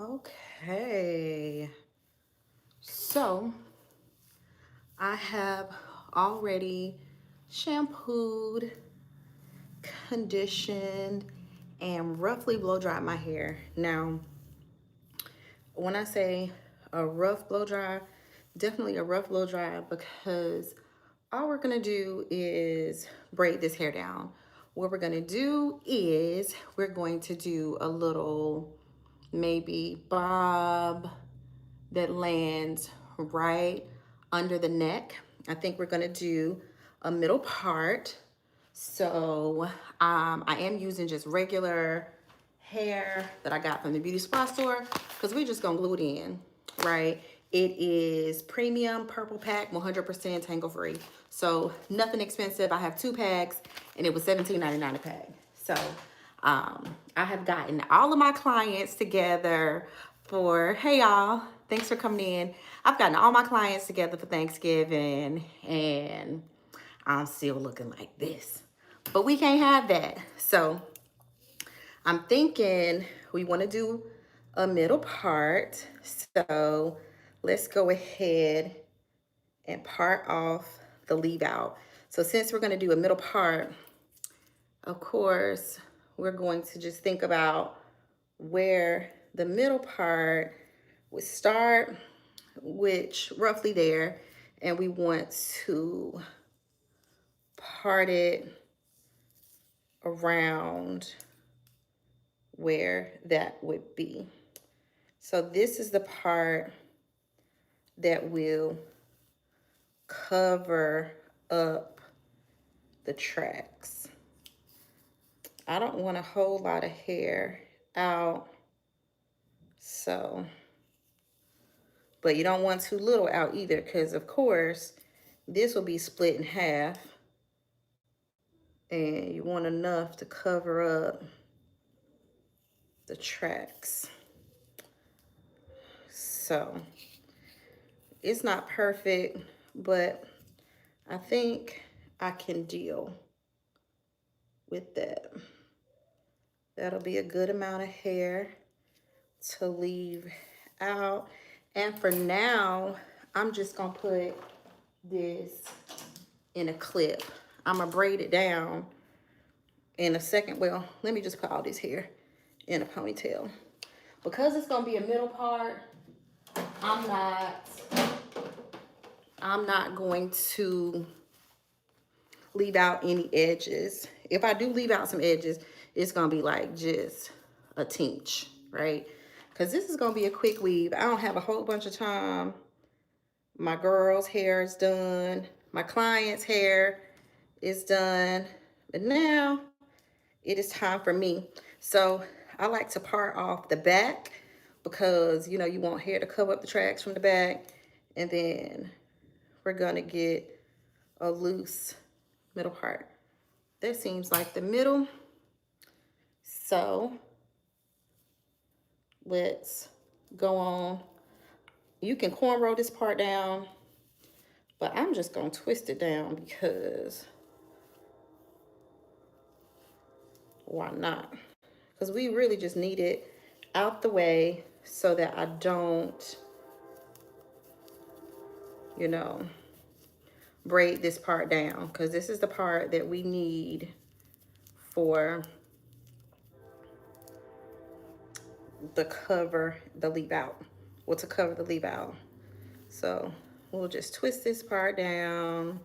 Okay, so I have already shampooed, conditioned, and roughly blow dried my hair. Now, when I say a rough blow dry, definitely a rough blow dry because all we're gonna do is braid this hair down. What we're gonna do is we're going to do a little maybe bob that lands right under the neck. I think we're gonna do a middle part. So I am using just regular hair that I got from the beauty supply store because we're just gonna glue it in, right? It is premium purple pack, 100% tangle free. So nothing expensive. I have 2 packs and it was $17.99 a pack. So I have gotten all of my clients together for, hey y'all, thanks for coming in. I've gotten all my clients together for Thanksgiving and I'm still looking like this. But we can't have that. So I'm thinking we want to do a middle part. So let's go ahead and part off the leave out. So since we're going to do a middle part, of course, we're going to just think about where the middle part would start, which roughly there, and we want to part it around where that would be. So this is the part that will cover up the tracks. I don't want a whole lot of hair out, so, but you don't want too little out either, because of course this will be split in half and you want enough to cover up the tracks. So it's not perfect, but I think I can deal with that. That'll be a good amount of hair to leave out. And for now, I'm just gonna put this in a clip. I'm gonna braid it down in a second. Well, let me just put all this hair in a ponytail. Because it's gonna be a middle part, I'm not going to leave out any edges. If I do leave out some edges, it's gonna be like just a tinge, right? Because this is gonna be a quick weave. I don't have a whole bunch of time. My girl's hair is done. My client's hair is done. But now it is time for me. So I like to part off the back because, you know, you want hair to cover up the tracks from the back. And then we're gonna get a loose middle part. That seems like the middle. So let's go on. You can cornrow this part down, but I'm just gonna twist it down because why not? Because we really just need it out the way so that I don't, you know, braid this part down, because this is the part that we need for the cover, the leave out, well, to cover the leave out. So we'll just twist this part down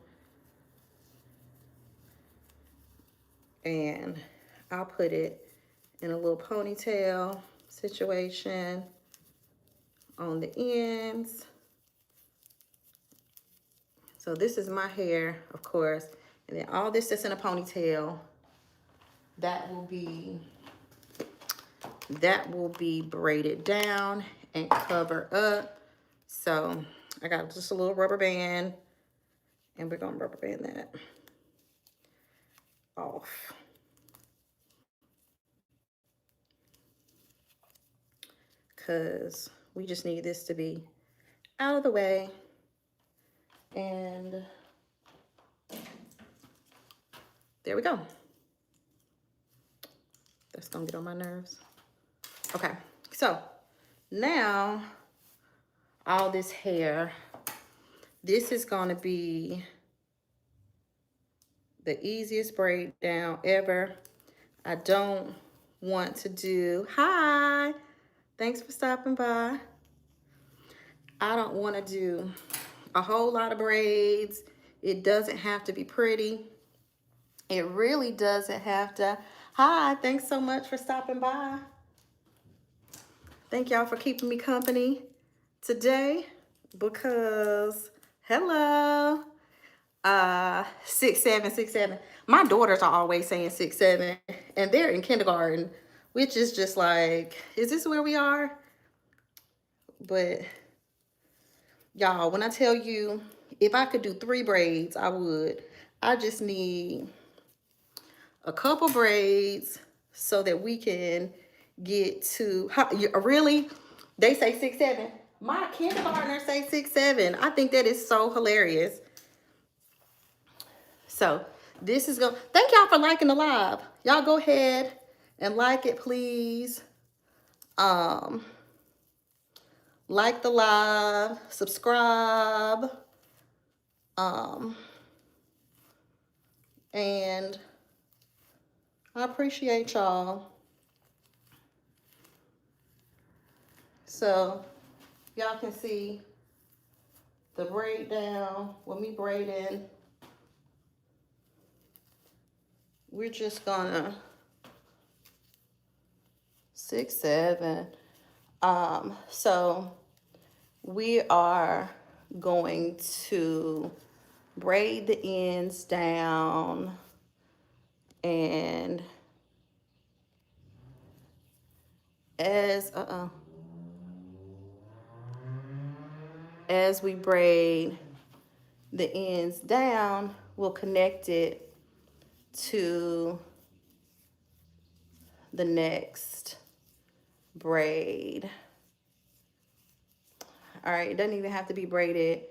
and I'll put it in a little ponytail situation on the ends. So this is my hair, of course, and then all this that's in a ponytail, that will be braided down and cover up. So I got just a little rubber band and we're gonna rubber band that off. Because we just need this to be out of the way. And there we go. That's gonna get on my nerves. Okay, so Now, all this hair, this is gonna be the easiest braid down ever. I don't want to do, hi, thanks for stopping by. I don't want to do a whole lot of braids. It doesn't have to be pretty. It really doesn't have to. Hi, thanks so much for stopping by. Thank y'all for keeping me company today because, hello, 6'7", 6'7". My daughters are always saying 6'7", and they're in kindergarten, which is just like, is this where we are? But y'all, when I tell you, if I could do 3 braids, I would. I just need a couple braids so that we can get to, really? They say 6'7". My kindergartners say 6'7". I think that is so hilarious. So this is going, thank y'all for liking the live. Y'all go ahead and like it, please. Like the live, subscribe. And I appreciate y'all. So y'all can see the braid down with me braiding. We're just gonna 6'7". So we are going to braid the ends down, and as we braid the ends down, we'll connect it to the next braid. All right, it doesn't even have to be braided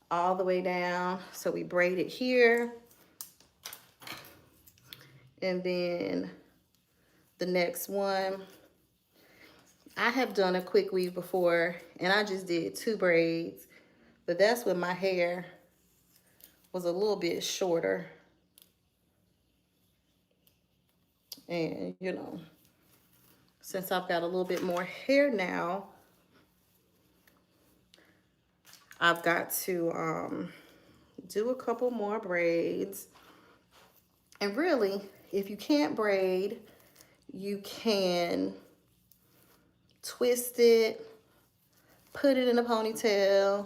all the way down. So we braid it here, and then the next one. I have done a quick weave before, and I just did 2 braids, but that's when my hair was a little bit shorter. And, you know, since I've got a little bit more hair now, I've got to do a couple more braids. And really, if you can't braid, you can twist it, put it in a ponytail,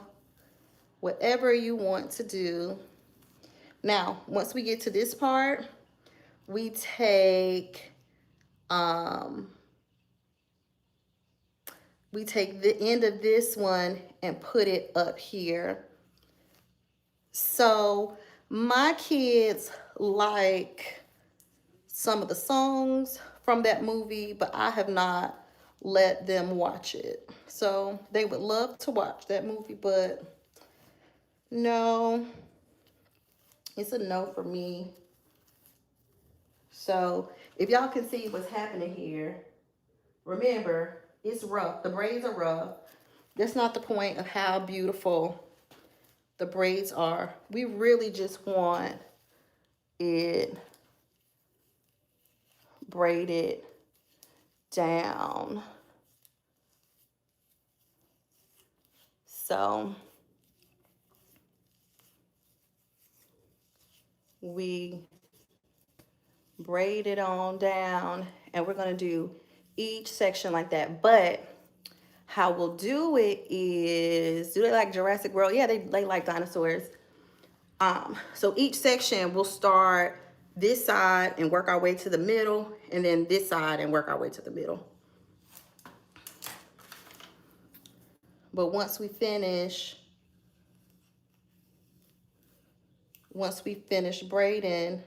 whatever you want to do. Now, once we get to this part, we take the end of this one and put it up here. So my kids like some of the songs from that movie, but I have not let them watch it. So they would love to watch that movie, but no, it's a no for me. So if y'all can see what's happening here, remember, it's rough. The braids are rough. That's not the point of how beautiful the braids are. We really just want it braided down. So we braid it on down, and we're going to do each section like that. But how we'll do it is, do they like Jurassic World? Yeah, they like dinosaurs. So each section we'll start this side and work our way to the middle, and then this side and work our way to the middle. But once we finish braiding,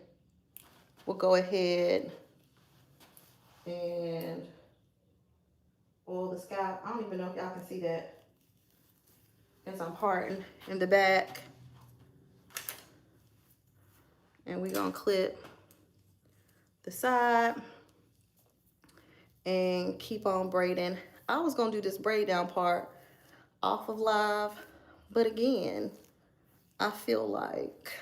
we'll go ahead and oil the scalp. I don't even know if y'all can see that as I'm parting in the back. And we're gonna clip the side and keep on braiding. I was gonna do this braid down part off of live, but again, I feel like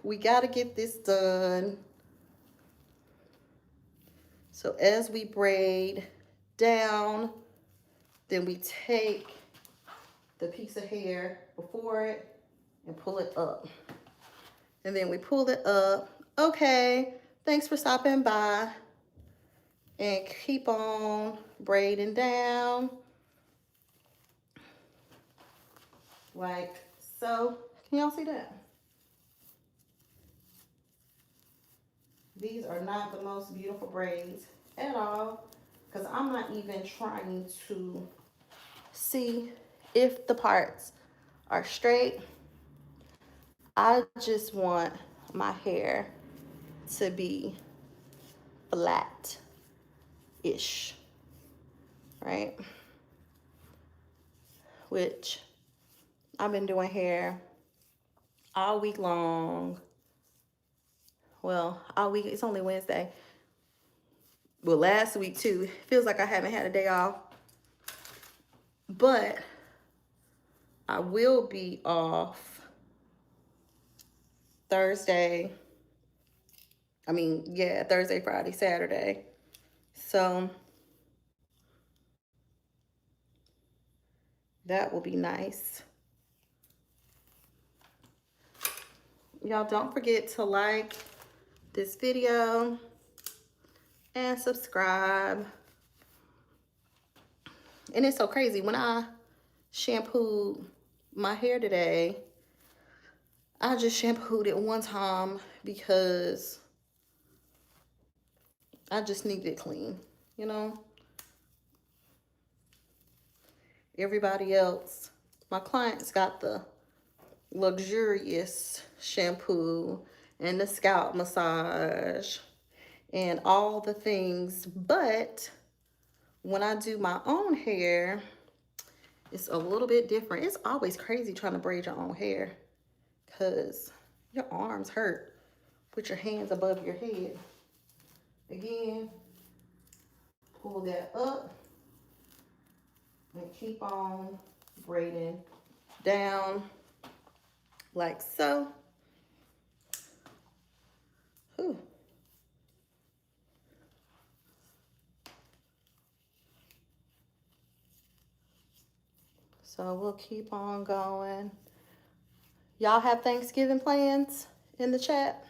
we got to get this done. So as we braid down, then we take the piece of hair before it and pull it up. And then we pull it up. Okay, thanks for stopping by. And keep on braiding down. Like so. Can y'all see that? These are not the most beautiful braids at all, because I'm not even trying to see if the parts are straight. I just want my hair to be flat-ish, right? Which I've been doing hair all week long. Well, all week, it's only Wednesday. Well, last week too. It feels like I haven't had a day off. But I will be off Thursday. Thursday, Friday, Saturday. So that will be nice. Y'all don't forget to like this video and subscribe. And it's so crazy. When I shampooed my hair today, I just shampooed it one time because I just needed it clean, you know? Everybody else, my clients got the luxurious shampoo and the scalp massage and all the things. But when I do my own hair, it's a little bit different. It's always crazy trying to braid your own hair because your arms hurt. Put your hands above your head. Again, pull that up and keep on braiding down like so. Whew. So we'll keep on going. Y'all have Thanksgiving plans in the chat?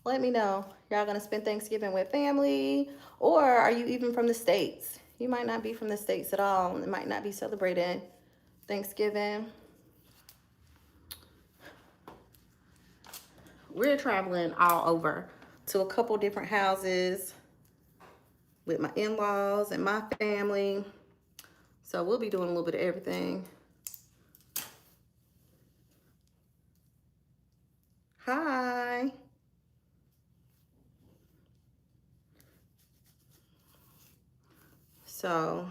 Let me know. Y'all gonna spend Thanksgiving with family, or are you even from the States? You might not be from the States at all. It might not be celebrating Thanksgiving. We're traveling all over to a couple different houses with my in-laws and my family. So we'll be doing a little bit of everything. Hi. So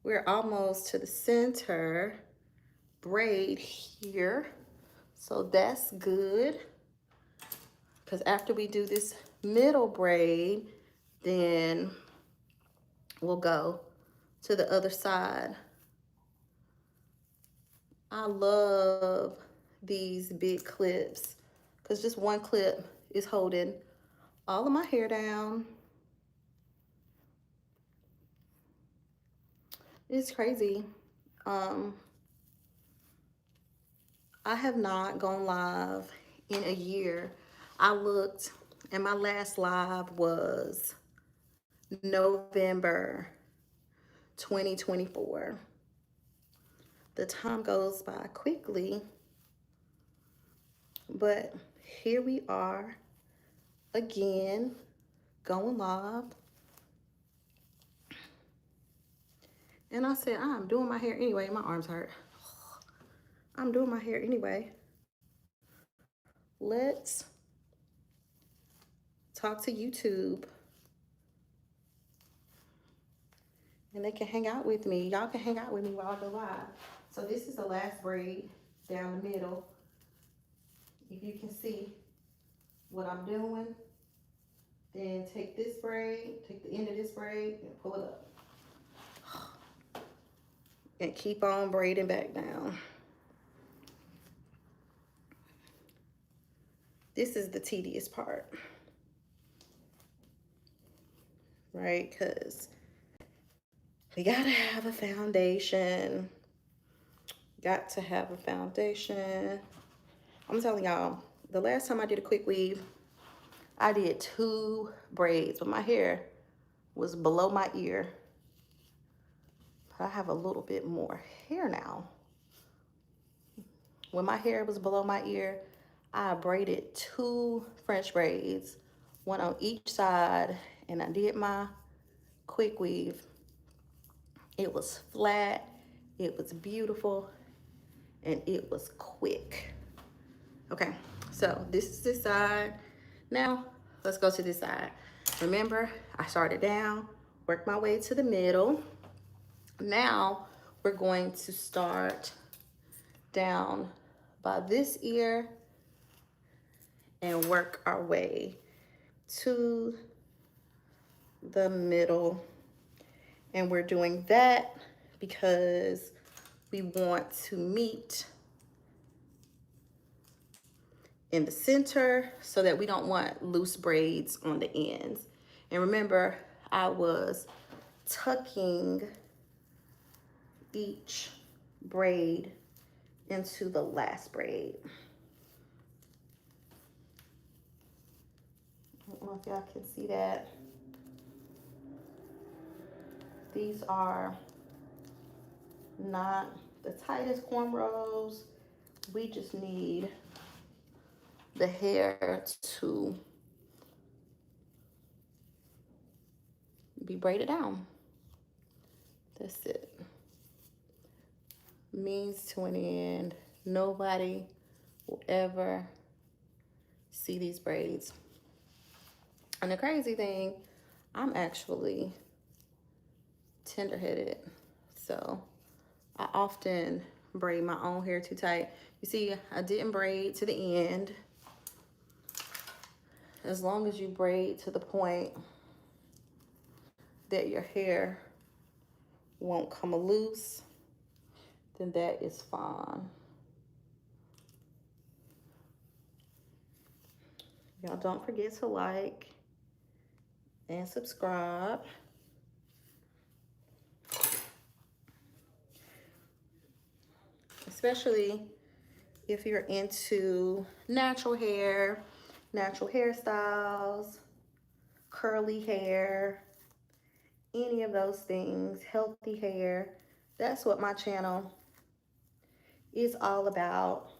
we're almost to the center braid here. So that's good. Because after we do this middle braid, then we'll go to the other side. I love these big clips because just one clip is holding all of my hair down. It's crazy. I have not gone live in a year. I looked and my last live was November 2024. The time goes by quickly, but here we are again going live. And I said, I'm doing my hair anyway. My arms hurt. I'm doing my hair anyway. Let's talk to YouTube. And they can hang out with me. Y'all can hang out with me while I go live. So this is the last braid down the middle. If you can see, what I'm doing, then take this braid, take the end of this braid and pull it up. And keep on braiding back down. This is the tedious part, right? Because we gotta have a foundation. Got to have a foundation. I'm telling y'all, the last time I did a quick weave, I did 2 braids, but my hair was below my ear. I have a little bit more hair now. When my hair was below my ear, I braided 2 French braids, one on each side, and I did my quick weave. It was flat, it was beautiful, and it was quick. Okay, so this is this side. Now, let's go to this side. Remember, I started down, worked my way to the middle. Now, we're going to start down by this ear and work our way to the middle. And we're doing that because we want to meet in the center so that we don't want loose braids on the ends. And remember, I was tucking each braid into the last braid. I don't know if y'all can see that. These are not the tightest cornrows. We just need the hair to be braided down. That's it. Means to an end. Nobody will ever see these braids. And the crazy thing, I'm actually tender-headed. So I often braid my own hair too tight. You see, I didn't braid to the end. As long as you braid to the point that your hair won't come loose, then that is fine. Y'all don't forget to like and subscribe. Especially if you're into natural hair, natural hairstyles, curly hair, any of those things, healthy hair. That's what my channel is all about.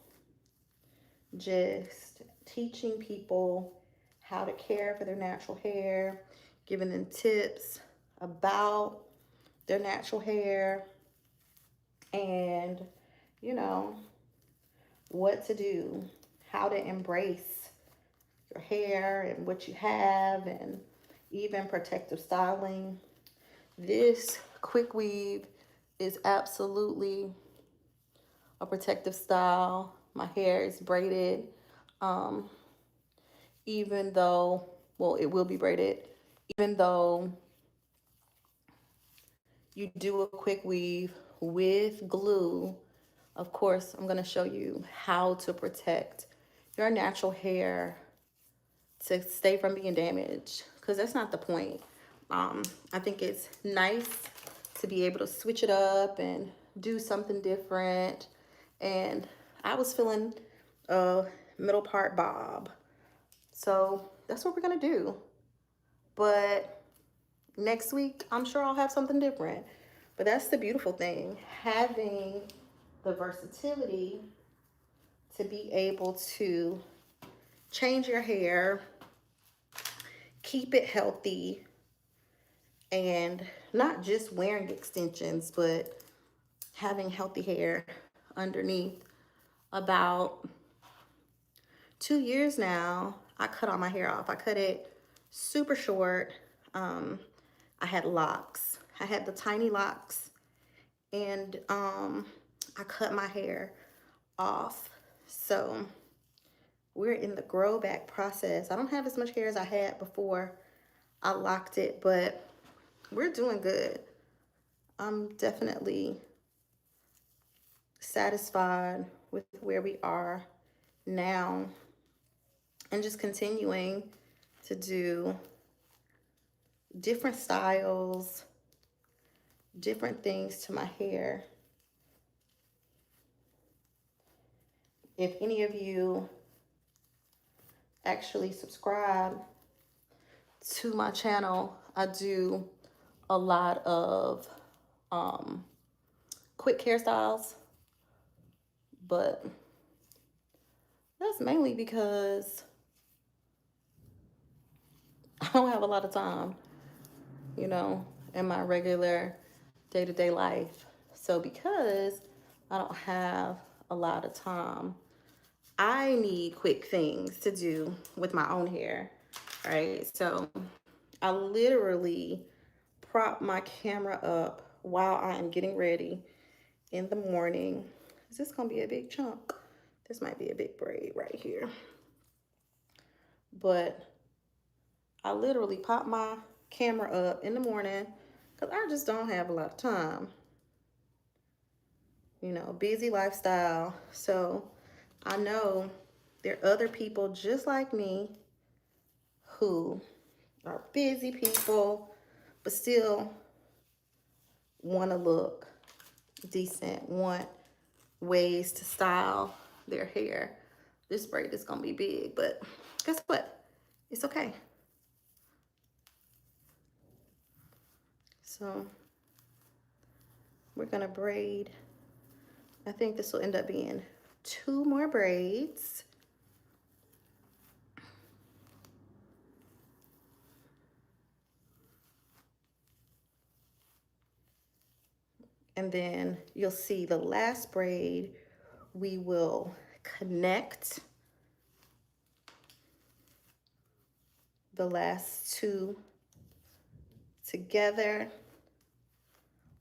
Just teaching people how to care for their natural hair, giving them tips about their natural hair, and you know what to do, how to embrace your hair and what you have, and even protective styling. This quick weave is absolutely a protective style. My hair is braided, even though, well, it will be braided, even though you do a quick weave with glue. Of course, I'm gonna show you how to protect your natural hair to stay from being damaged, because that's not the point. I think it's nice to be able to switch it up and do something different. And I was feeling a middle part bob. So that's what we're gonna do. But next week, I'm sure I'll have something different. But that's the beautiful thing, having the versatility to be able to change your hair, keep it healthy, and not just wearing extensions, but having healthy hair underneath. About 2 years now, I cut all my hair off. I cut it super short. I had locks. I had the tiny locks, and I cut my hair off. So we're in the grow back process. I don't have as much hair as I had before I locked it, but we're doing good. I'm definitely satisfied with where we are now and just continuing to do different styles, different things to my hair. If any of you actually subscribe to my channel, I do a lot of quick hairstyles, but that's mainly because I don't have a lot of time, you know, in my regular day-to-day life. So because I don't have a lot of time, I need quick things to do with my own hair, right? So I literally prop my camera up while I am getting ready in the morning. Is this gonna be a big chunk? This might be a big braid right here. But I literally pop my camera up in the morning because I just don't have a lot of time. You know, busy lifestyle. So I know there are other people just like me who are busy people, but still want to look decent, want ways to style their hair. This braid is going to be big, but guess what? It's okay. So we're going to braid. I think this will end up being 2 more braids. And then you'll see the last braid, we will connect the last 2 together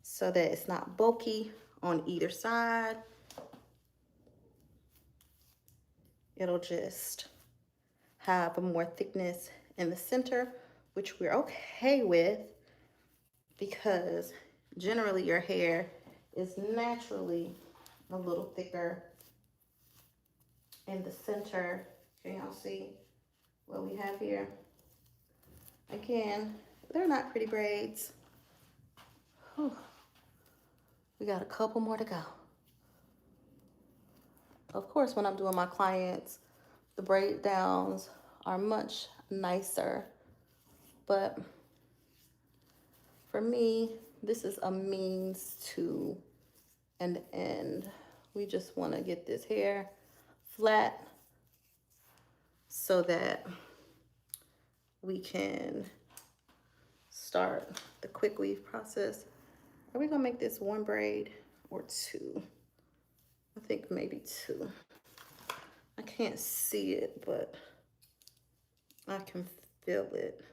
so that it's not bulky on either side. It'll just have a more thickness in the center, which we're okay with because generally your hair is naturally a little thicker in the center. Can y'all see what we have here? Again, they're not pretty braids. Whew. We got a couple more to go. Of course, when I'm doing my clients, the braid downs are much nicer, but for me, this is a means to an end. We just want to get this hair flat so that we can start the quick weave process. Are we gonna make this 1 braid or 2? I think maybe 2. I can't see it, but I can feel it.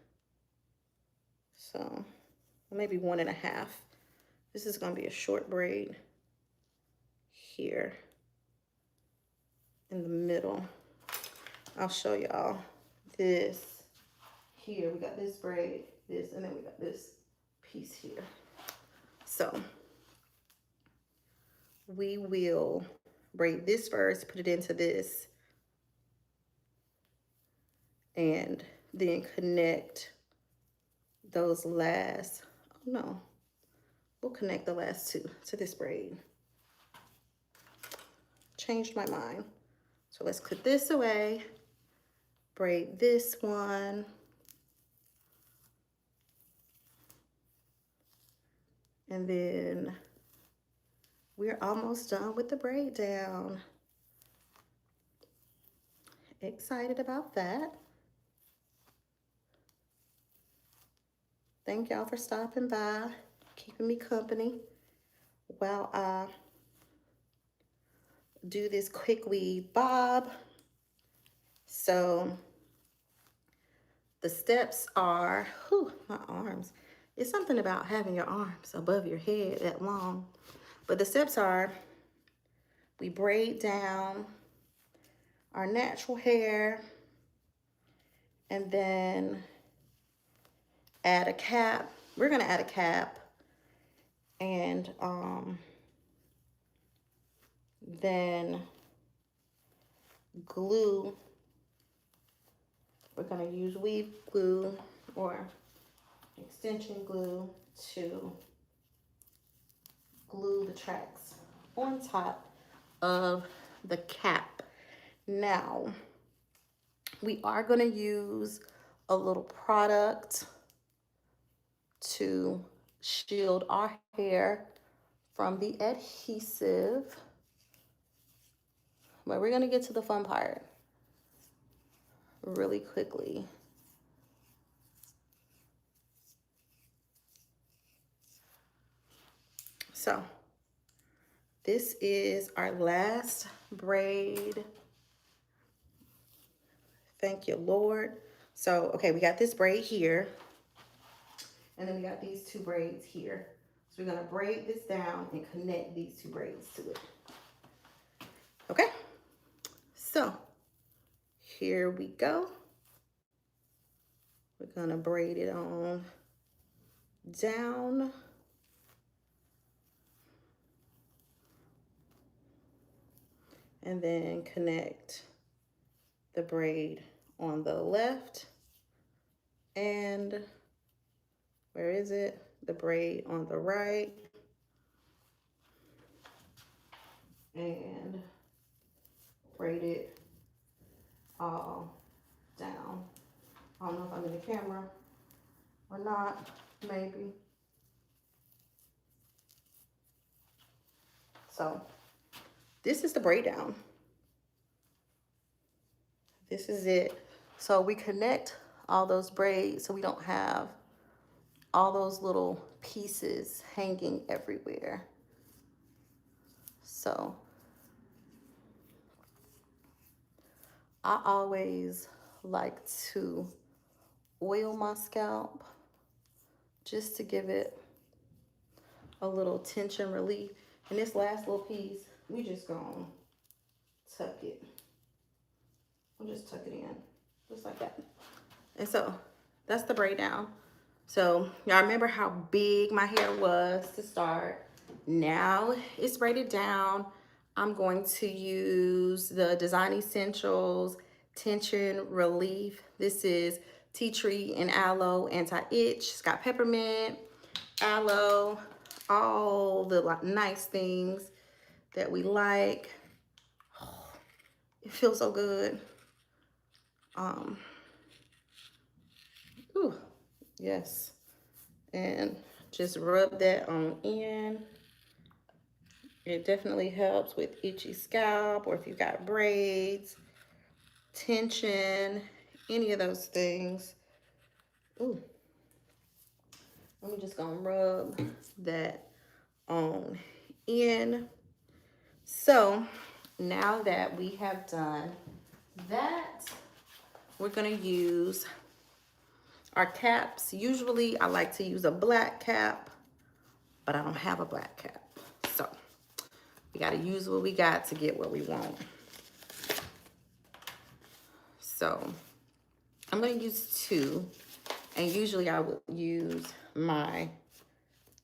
So maybe 1.5. This is gonna be a short braid here in the middle. I'll show y'all this here. We got this braid, this, and then we got this piece here. So we will braid this first, put it into this, and then connect those last, oh no, we'll connect the last 2 to this braid. Changed my mind. So let's put this away, braid this one, and then we're almost done with the braid down. Excited about that. Thank y'all for stopping by, keeping me company while I do this quick weave bob. So the steps are, whew, my arms. It's something about having your arms above your head that long. But the steps are, we braid down our natural hair, and then add a cap. We're gonna add a cap, and then glue. We're gonna use weave glue or extension glue to glue the tracks on top of the cap. Now, we are gonna use a little product to shield our hair from the adhesive. But we're gonna get to the fun part really quickly. So this is our last braid. Thank you, Lord. So, okay, we got this braid here, and then we got these two braids here. So we're gonna braid this down and connect these two braids to it. Okay, so here we go. We're gonna braid it on down. And then connect the braid on the left. And where is it? The braid on the right. And braid it all down. I don't know if I'm in the camera or not, maybe. So this is the braid down. This is it. So we connect all those braids so we don't have all those little pieces hanging everywhere. So I always like to oil my scalp just to give it a little tension relief. And this last little piece, we just gonna tuck it. We'll just tuck it in, just like that. And so that's the braid down. So y'all remember how big my hair was to start. Now it's braided down. I'm going to use the Design Essentials Tension Relief. This is tea tree and aloe anti-itch. It's got peppermint, aloe, all the nice things that we like. Oh, it feels so good. Ooh, yes. And just rub that on in. It definitely helps with itchy scalp, or if you've got braids, tension, any of those things. Ooh. I'm just gonna rub that on in. So now that we have done that, we're gonna use our caps. Usually I like to use a black cap, but I don't have a black cap. So we gotta use what we got to get what we want. So I'm gonna use two, and usually I would use my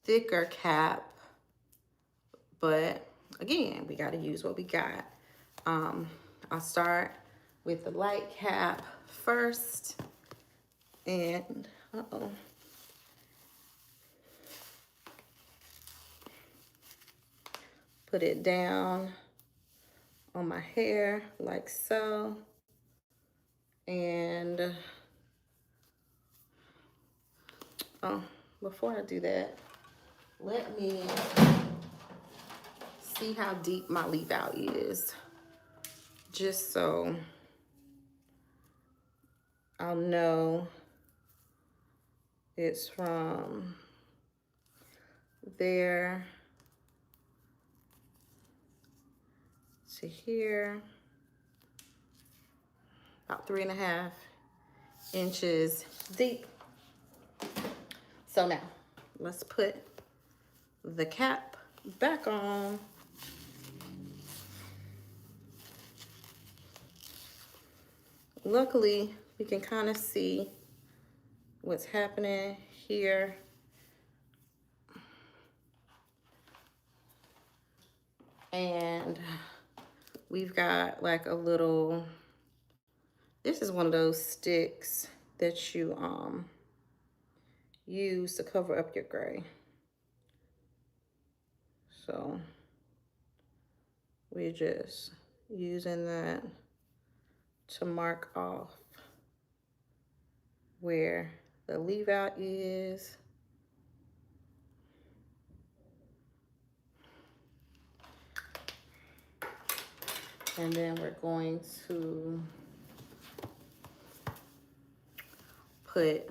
thicker cap, but again, we gotta use what we got. I'll start with the light cap first, and put it down on my hair like so. And before I do that, let me see how deep my leave out is, just so I'll know it's from there to here, about 3.5 inches deep. So now let's put the cap back on. luckily we can kind of see what's happening here. And we've got like a little, this is one of those sticks that you use to cover up your gray. So we're just using that to mark off where the leave out is. And then we're going to put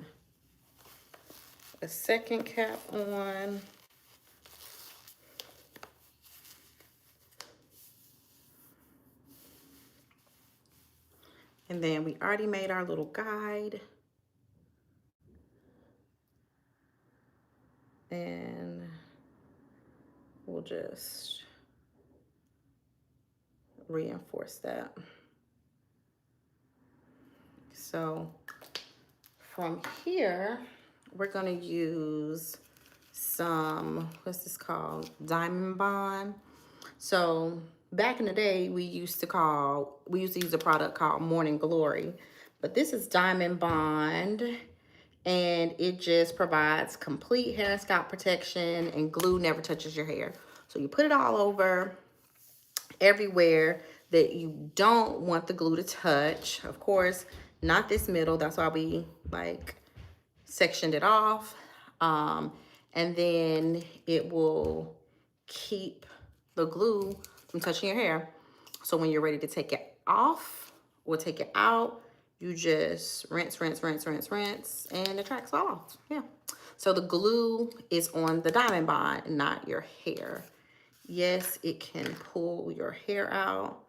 a second cap on. And then we already made our little guide. And we'll just reinforce that. So from here, we're gonna use some, what's this called? Diamond Bond. So back in the day, we used to use a product called Morning Glory, but this is Diamond Bond, and it just provides complete hair and scalp protection, and glue never touches your hair. So you put it all over, everywhere that you don't want the glue to touch. Of course, not this middle. That's why we like sectioned it off. And then it will keep the glue from touching your hair. So when you're ready to take it off or take it out, you just rinse, rinse, rinse, rinse, rinse, and the tracks fall off. Yeah. So the glue is on the Diamond Bond, not your hair. Yes, it can pull your hair out.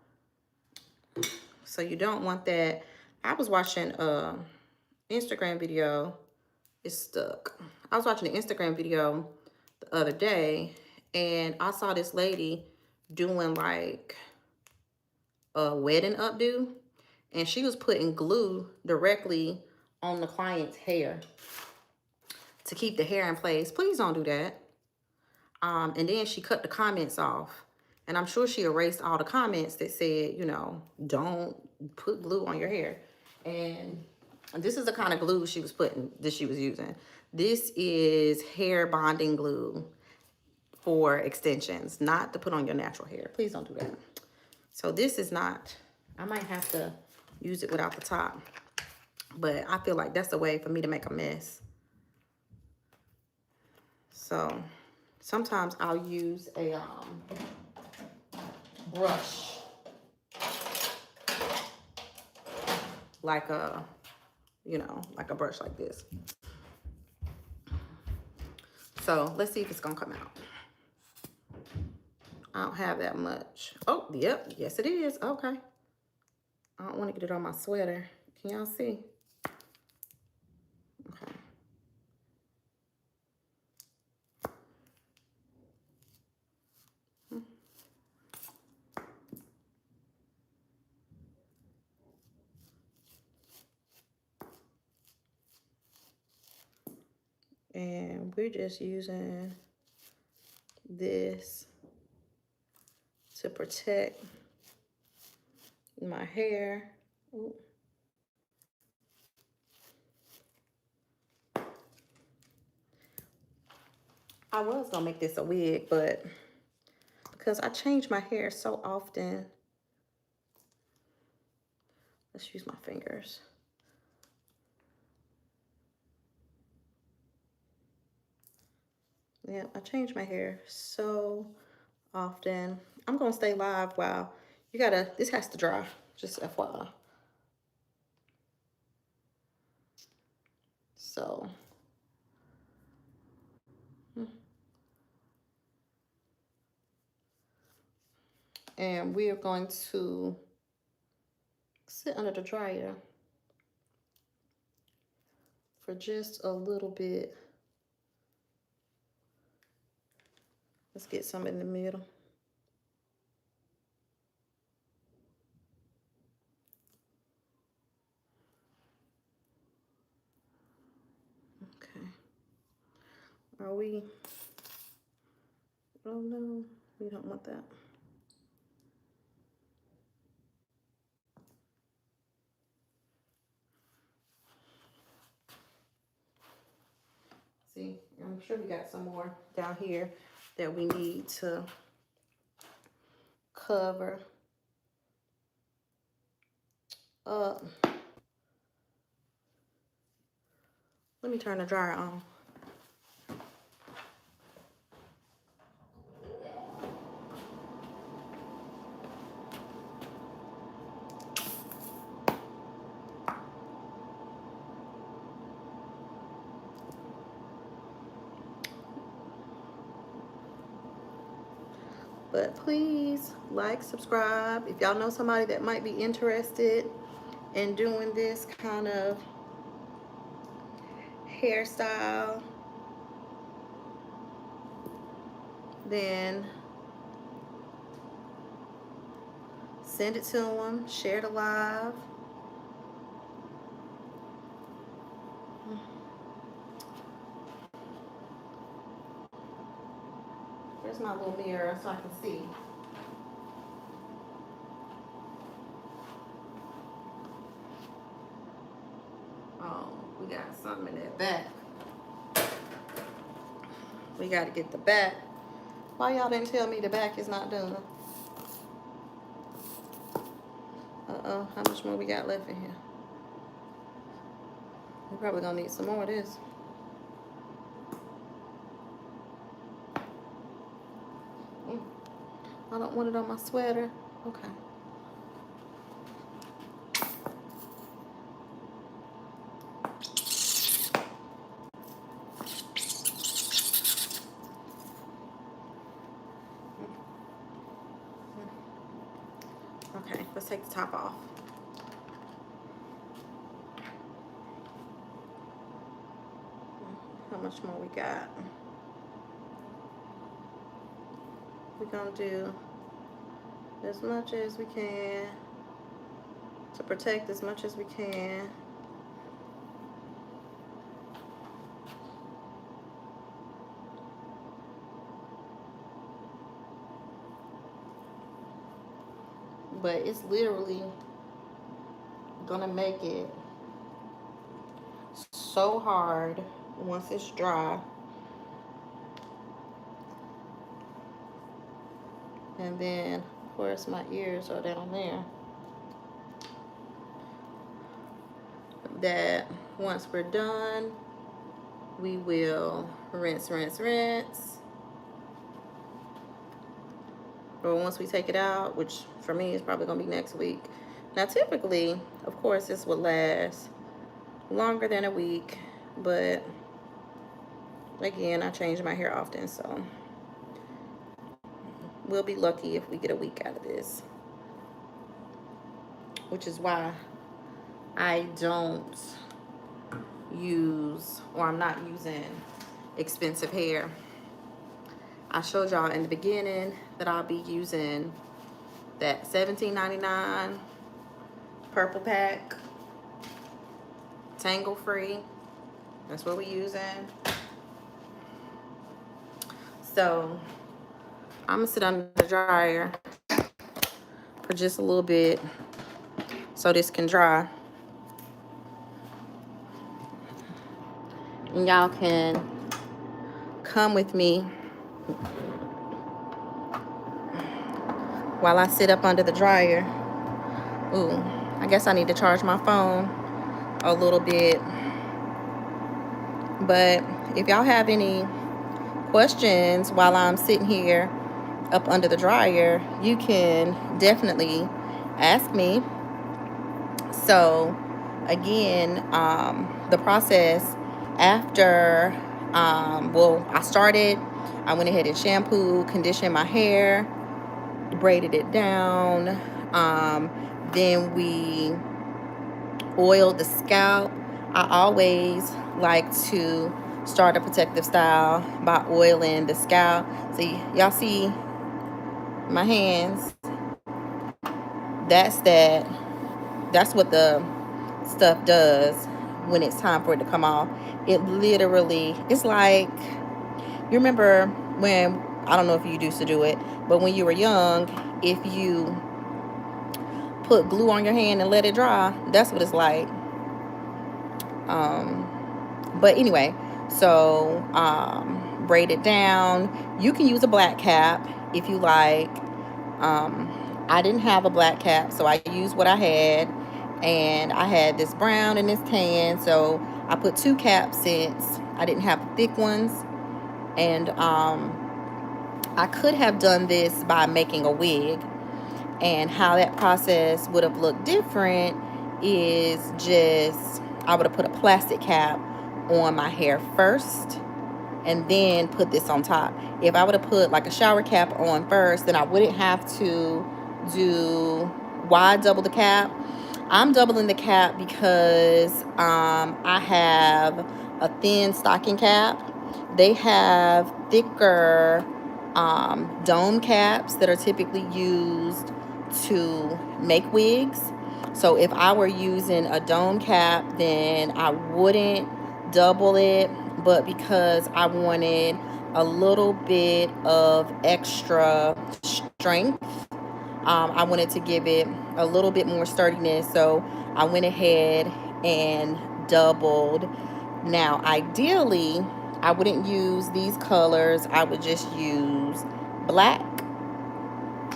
So you don't want that. I was watching a Instagram video. It's stuck. I was watching an Instagram video the other day, and I saw this lady doing like a wedding updo, and she was putting glue directly on the client's hair to keep the hair in place. Please don't do that. And then she cut the comments off. And I'm sure she erased all the comments that said, you know, don't put glue on your hair. And this is the kind of glue she was using. This is hair bonding glue for extensions, not to put on your natural hair. Please don't do that. So this is not, I might have to use it without the top, but I feel like that's the way for me to make a mess. So sometimes I'll use a brush, like a, you know, like a brush like this. So let's see if it's gonna come out. I don't have that much. Oh, yep, yes it is, okay. I don't wanna get it on my sweater. Can y'all see? Okay. And we're just using this to protect my hair. Ooh. I was gonna make this a wig, but because I change my hair so often, let's use my fingers. Yeah, I change my hair so often. I'm gonna stay live while you gotta, this has to dry, just FYI. So, and we are going to sit under the dryer for just a little bit. Let's get some in the middle. Are we? Oh no, we don't want that. See, I'm sure we got some more down here that we need to cover up. Let me turn the dryer on. But please like, subscribe. If y'all know somebody that might be interested in doing this kind of hairstyle, then send it to them, share it live. Where's my little mirror so I can see? Oh, we got something in that back. We got to get the back. Why y'all didn't tell me the back is not done? Uh-oh, how much more we got left in here? We're probably gonna need some more of this. I don't want it on my sweater. Okay. Okay, let's take the top off. How much more we got? We're gonna do as much as we can to protect as much as we can. But it's literally gonna make it so hard once it's dry. And then, of course, my ears are down there. That once we're done, we will rinse, rinse, rinse. Or once we take it out, which for me is probably gonna be next week. Now, typically, of course, this would last longer than a week, but again, I change my hair often, so we'll be lucky if we get a week out of this, which is why I don't use, or I'm not using expensive hair. I showed y'all in the beginning that I'll be using that $17.99 purple pack, tangle free. That's what we're using. So I'm gonna sit under the dryer for just a little bit so this can dry. And y'all can come with me while I sit up under the dryer. Ooh, I guess I need to charge my phone a little bit. But if y'all have any questions while I'm sitting here up under the dryer, you can definitely ask me. So again, the process after, well, I went ahead and shampooed, conditioned my hair, braided it down. Then we oiled the scalp. I always like to start a protective style by oiling the scalp. See, y'all see my hands? That's what the stuff does when it's time for it to come off. It literally, it's like You remember when, I don't know if you used to do it, but when you were young, if you put glue on your hand and let it dry, that's what it's like. But anyway, so braid it down. You can use a black cap if you like. I didn't have a black cap, so I used what I had. And I had this brown and this tan, so I put two caps since I didn't have thick ones. And I could have done this by making a wig, and how that process would have looked different is just I would have put a plastic cap on my hair first and then put this on top. If I would have put like a shower cap on first, then I wouldn't have to do wide double the cap. I'm doubling the cap because I have a thin stocking cap. They have thicker dome caps that are typically used to make wigs. So if I were using a dome cap, then I wouldn't double it. But because I wanted a little bit of extra strength, I wanted to give it a little bit more sturdiness, so I went ahead and doubled. Now, ideally, I wouldn't use these colors. I would just use black,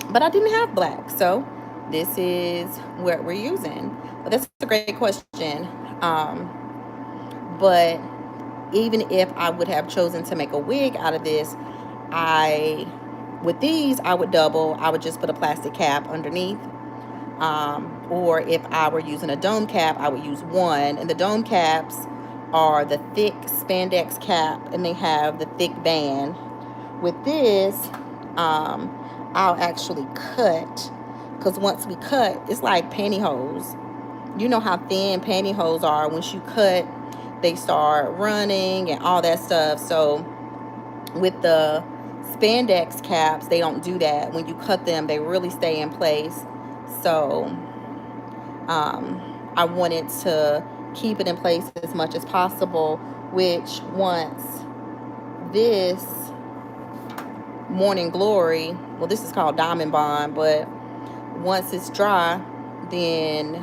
but I didn't have black, so this is what we're using. But that's a great question. But even if I would have chosen to make a wig out of this, with these, I would double. I would just put a plastic cap underneath. Or if I were using a dome cap, I would use one. And the dome caps are the thick spandex cap, and they have the thick band. With this, I'll actually cut, because once we cut, it's like pantyhose. You know how thin pantyhose are. Once you cut, they start running and all that stuff. So with the spandex caps, they don't do that. When you cut them, they really stay in place. So I wanted to keep it in place as much as possible, which once this Morning Glory, well, this is called Diamond Bond, but once it's dry, then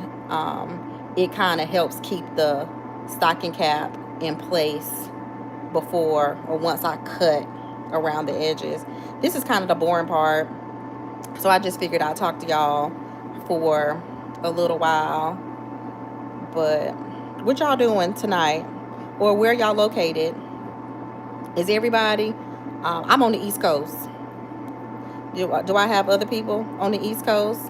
it kind of helps keep the stocking cap in place before or once I cut around the edges. This is kind of the boring part, so I just figured I'd talk to y'all for a little while. But what y'all doing tonight, or where y'all located? Is everybody? I'm on the East Coast. Do I have other people on the East Coast?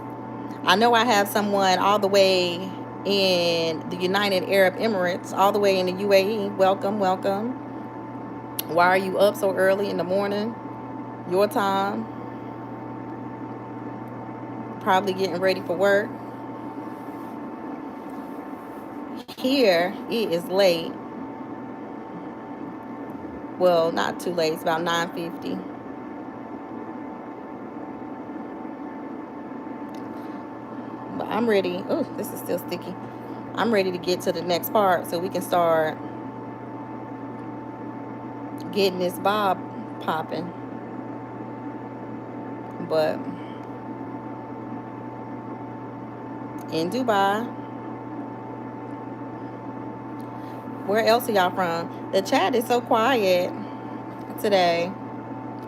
I know I have someone all the way in the United Arab Emirates, all the way in the UAE. Welcome, welcome. Why are you up so early in the morning? Your time. Probably getting ready for work. Here, it is late. Well, not too late. It's about 9:50. But I'm ready. Oh, this is still sticky. I'm ready to get to the next part so we can start getting this bob popping. But in Dubai, where else are y'all from? The chat is so quiet today,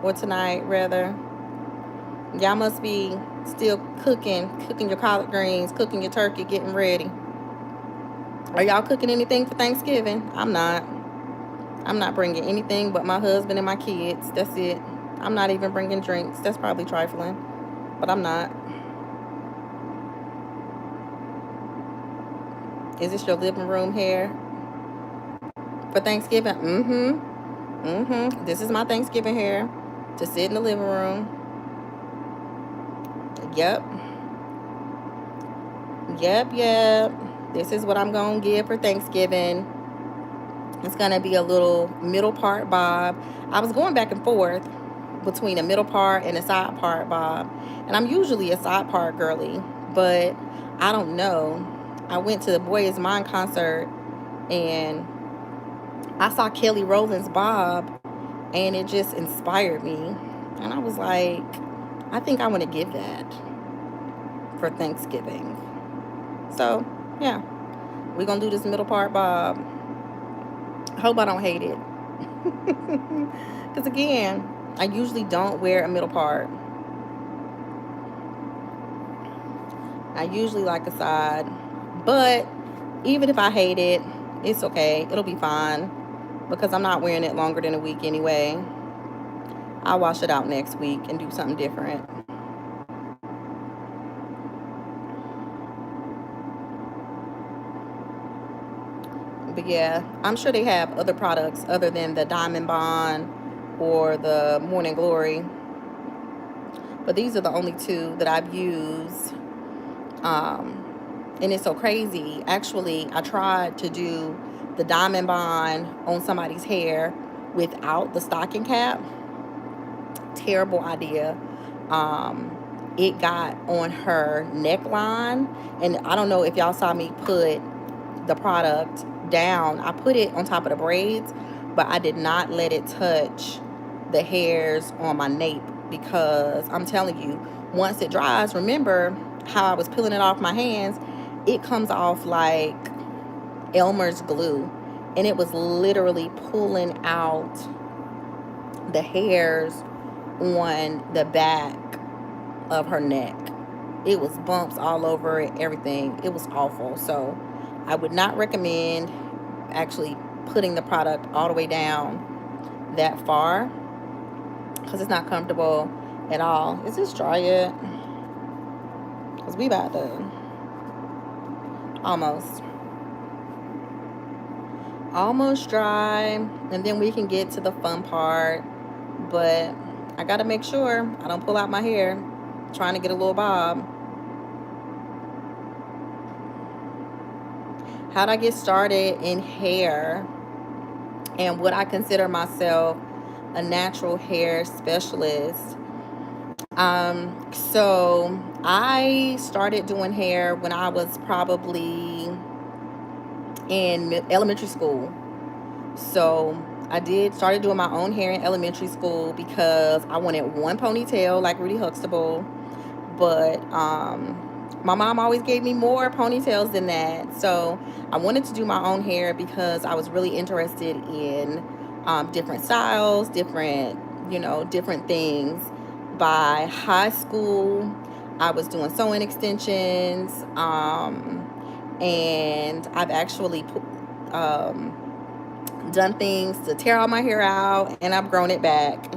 or tonight rather. Y'all must be still cooking your collard greens, cooking your turkey, getting ready. Are y'all cooking anything for Thanksgiving? I'm not bringing anything but my husband and my kids. That's it. I'm not even bringing drinks. That's probably trifling, but I'm not. Is this your living room hair for Thanksgiving? This is my Thanksgiving hair to sit in the living room. Yep. This is what I'm going to give for Thanksgiving. It's going to be a little middle part bob. I was going back and forth between a middle part and a side part bob. And I'm usually a side part girly, but I don't know. I went to the Boy Is Mine concert and I saw Kelly Rowland's bob, and it just inspired me. And I was like, I think I want to give that for Thanksgiving. So, yeah, we're going to do this middle part, Bob. I hope I don't hate it. Because again, I usually don't wear a middle part. I usually like a side. But even if I hate it, it's okay. It'll be fine because I'm not wearing it longer than a week anyway. I'll wash it out next week and do something different. But yeah, I'm sure they have other products other than the Diamond Bond or the Morning Glory. But these are the only two that I've used. And it's so crazy. Actually, I tried to do the Diamond Bond on somebody's hair without the stocking cap. Terrible idea. It got on her neckline, and I don't know if y'all saw me put the product down. I put it on top of the braids, but I did not let it touch the hairs on my nape because I'm telling you, once it dries, remember how I was peeling it off my hands, it comes off like Elmer's glue, and it was literally pulling out the hairs on the back of her neck. It was bumps all over it, everything. It was awful. So I would not recommend actually putting the product all the way down that far because it's not comfortable at all. Is this dry yet? Because we about to almost dry, and then we can get to the fun part. But I gotta make sure I don't pull out my hair trying to get a little bob. How'd I get started in hair and would I consider myself a natural hair specialist? So I started doing hair when I was probably in elementary school. So I started doing my own hair in elementary school because I wanted one ponytail like Rudy Huxtable, but my mom always gave me more ponytails than that. So I wanted to do my own hair because I was really interested in different styles, different things. By high school, I was doing sewing extensions, and I've actually done things to tear all my hair out, and I've grown it back.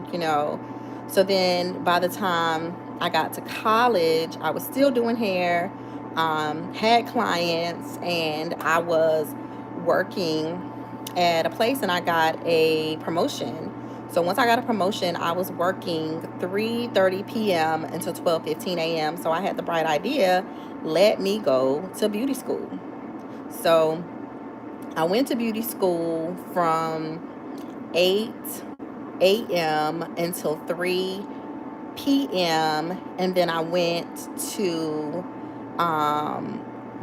So then by the time I got to college, I was still doing hair, had clients, and I was working at a place and I got a promotion. So once I got a promotion, I was working 3:30 p.m. until 12:15 a.m. So I had the bright idea, let me go to beauty school. So I went to beauty school from 8 a.m. until 3 p.m. And then I went to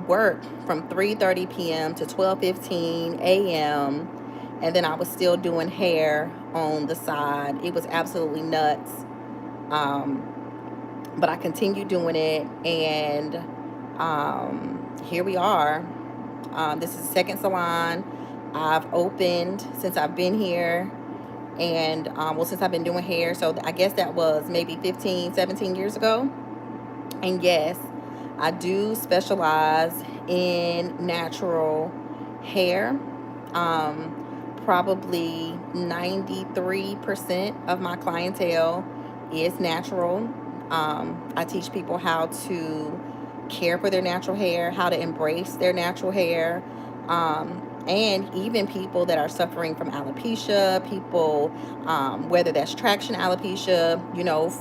work from 3:30 p.m. to 12:15 a.m. And then I was still doing hair on the side. It was absolutely nuts. Um, but I continued doing it, and here we are. This is the second salon I've opened since I've been here, and since I've been doing hair. So I guess that was maybe 15, 17 years ago. And yes, I do specialize in natural hair. Probably 93% of my clientele is natural. I teach people how to care for their natural hair, how to embrace their natural hair, and even people that are suffering from alopecia, people, whether that's traction alopecia,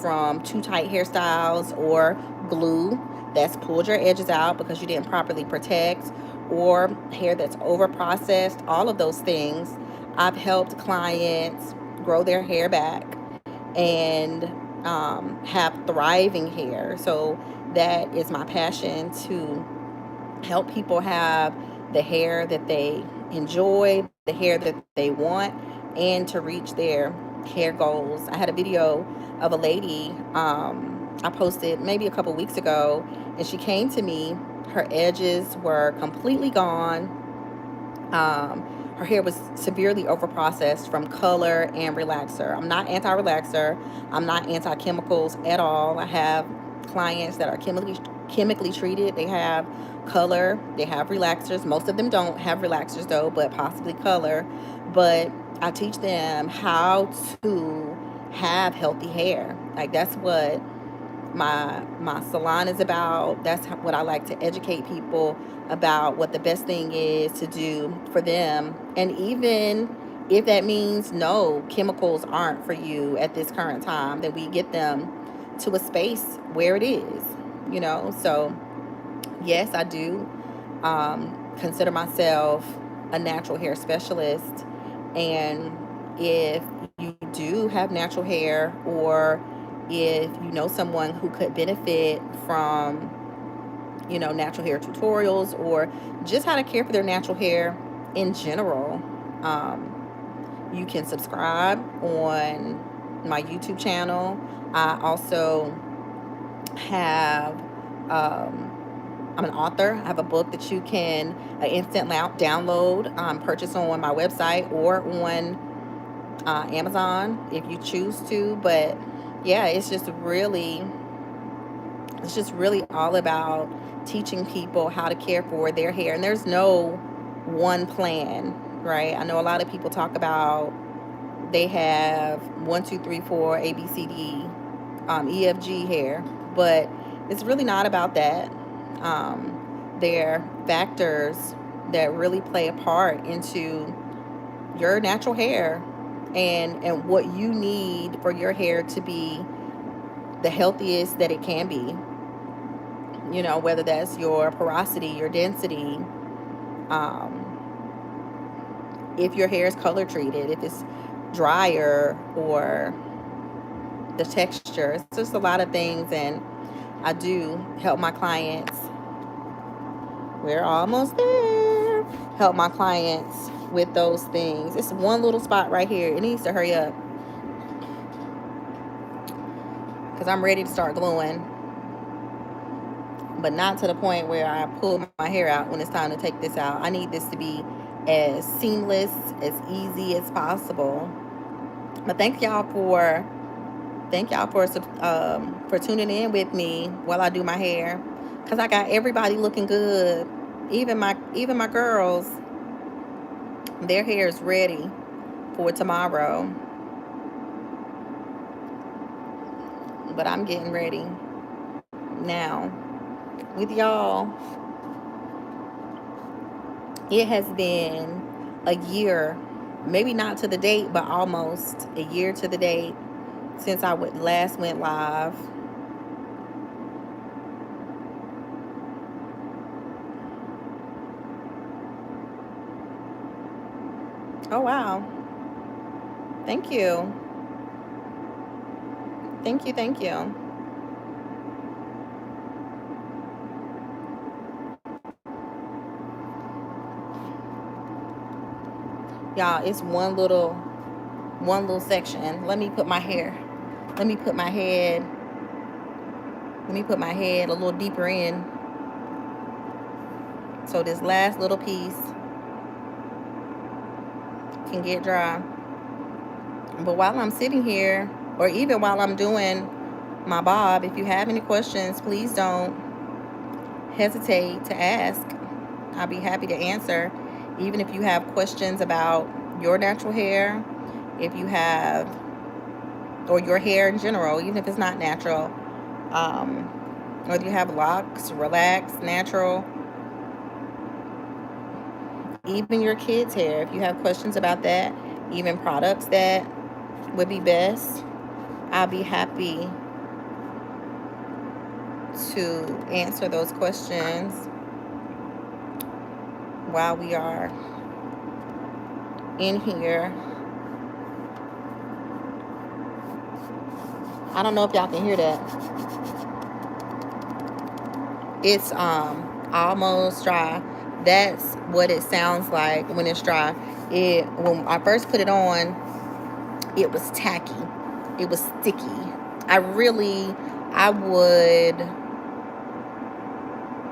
from too tight hairstyles, or glue that's pulled your edges out because you didn't properly protect, or hair that's over processed, all of those things. I've helped clients grow their hair back and have thriving hair. So that is my passion, to help people have the hair that they enjoy, the hair that they want, and to reach their hair goals. I had a video of a lady I posted maybe a couple weeks ago, and she came to me. Her edges were completely gone. Her hair was severely overprocessed from color and relaxer. I'm not anti-relaxer. I'm not anti-chemicals at all. I have clients that are chemically treated. They have color. They have relaxers. Most of them don't have relaxers though, but possibly color. But I teach them how to have healthy hair. Like that's what my salon is about. That's what I like to educate people about, what the best thing is to do for them. And even if that means no, chemicals aren't for you at this current time, then we get them to a space where it is, you know. So yes, I do consider myself a natural hair specialist. And if you do have natural hair, or if you know someone who could benefit from, you know, natural hair tutorials, or just how to care for their natural hair in general, you can subscribe on my YouTube channel. I also have I'm an author. I have a book that you can instant download, purchase on my website or on Amazon if you choose to. But yeah, it's just really all about teaching people how to care for their hair. And there's no one plan, right? I know a lot of people talk about they have 1, 2, 3, 4 ABCD EFG hair, but it's really not about that. There are factors that really play a part into your natural hair, and what you need for your hair to be the healthiest that it can be. You know, whether that's your porosity, your density, if your hair is color treated, if it's drier, or the texture. It's just a lot of things, and I do help my clients. We're almost there. Help my clients with those things. It's one little spot right here. It needs to hurry up because I'm ready to start gluing, but not to the point where I pull my hair out when it's time to take this out. I need this to be as seamless, as easy as possible. But thank y'all for tuning in with me while I do my hair, because I got everybody looking good. Even my girls, their hair is ready for tomorrow. But I'm getting ready now with y'all. It has been a year, maybe not to the date, but almost a year to the date since I last went live. Oh wow. Thank you. Thank you, thank you. Y'all, it's one little section. Let me put my hair. Let me put my head. Let me put my head a little deeper in. So this last little piece can get dry. But while I'm sitting here, or even while I'm doing my bob, if you have any questions, please don't hesitate to ask. I'll be happy to answer. Even if you have questions about your natural hair, if you have, or your hair in general, even if it's not natural, or if you have locks, relaxed, natural, even your kids' hair, if you have questions about that, even products that would be best, I'll be happy to answer those questions while we are in here. I don't know if y'all can hear that. It's almost dry. That's what it sounds like when it's dry. When I first put it on, it was tacky. It was sticky. I would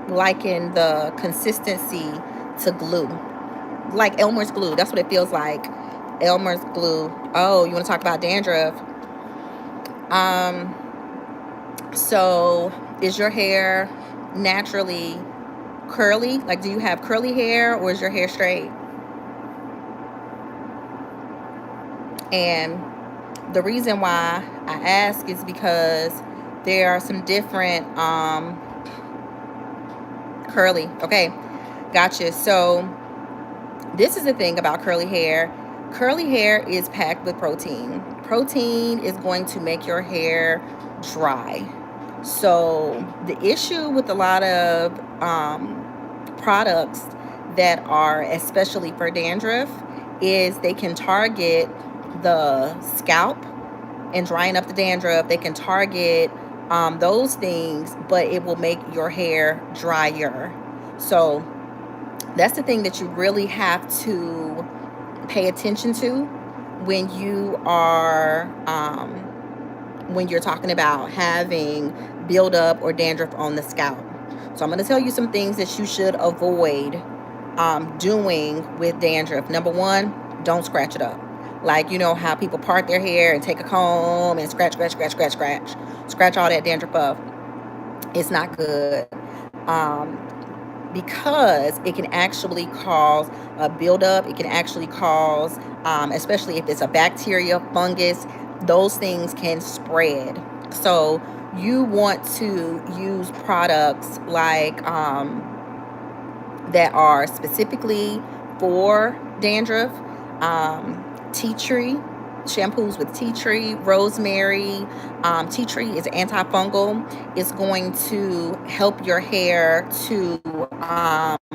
liken the consistency to glue, like Elmer's glue. That's what it feels like. Elmer's glue. Oh, you want to talk about dandruff? Um, so is your hair naturally curly? Like, do you have curly hair or is your hair straight? And the reason why I ask is because there are some different curly. Okay, gotcha. So this is the thing about curly hair. Curly hair is packed with protein. Protein is going to make your hair dry. So the issue with a lot of products that are especially for dandruff is they can target the scalp and drying up the dandruff. They can target those things, but it will make your hair drier. So that's the thing that you really have to pay attention to when you are when you're talking about having buildup or dandruff on the scalp. So I'm going to tell you some things that you should avoid doing with dandruff. Number one, don't scratch it up. Like, you know how people part their hair and take a comb and scratch all that dandruff up. It's not good. Um, because it can actually cause a buildup. It can actually cause, especially if it's a bacteria, fungus, those things can spread. So you want to use products like that are specifically for dandruff. Tea tree, shampoos with tea tree, rosemary. Tea tree is antifungal. It's going to help your hair to,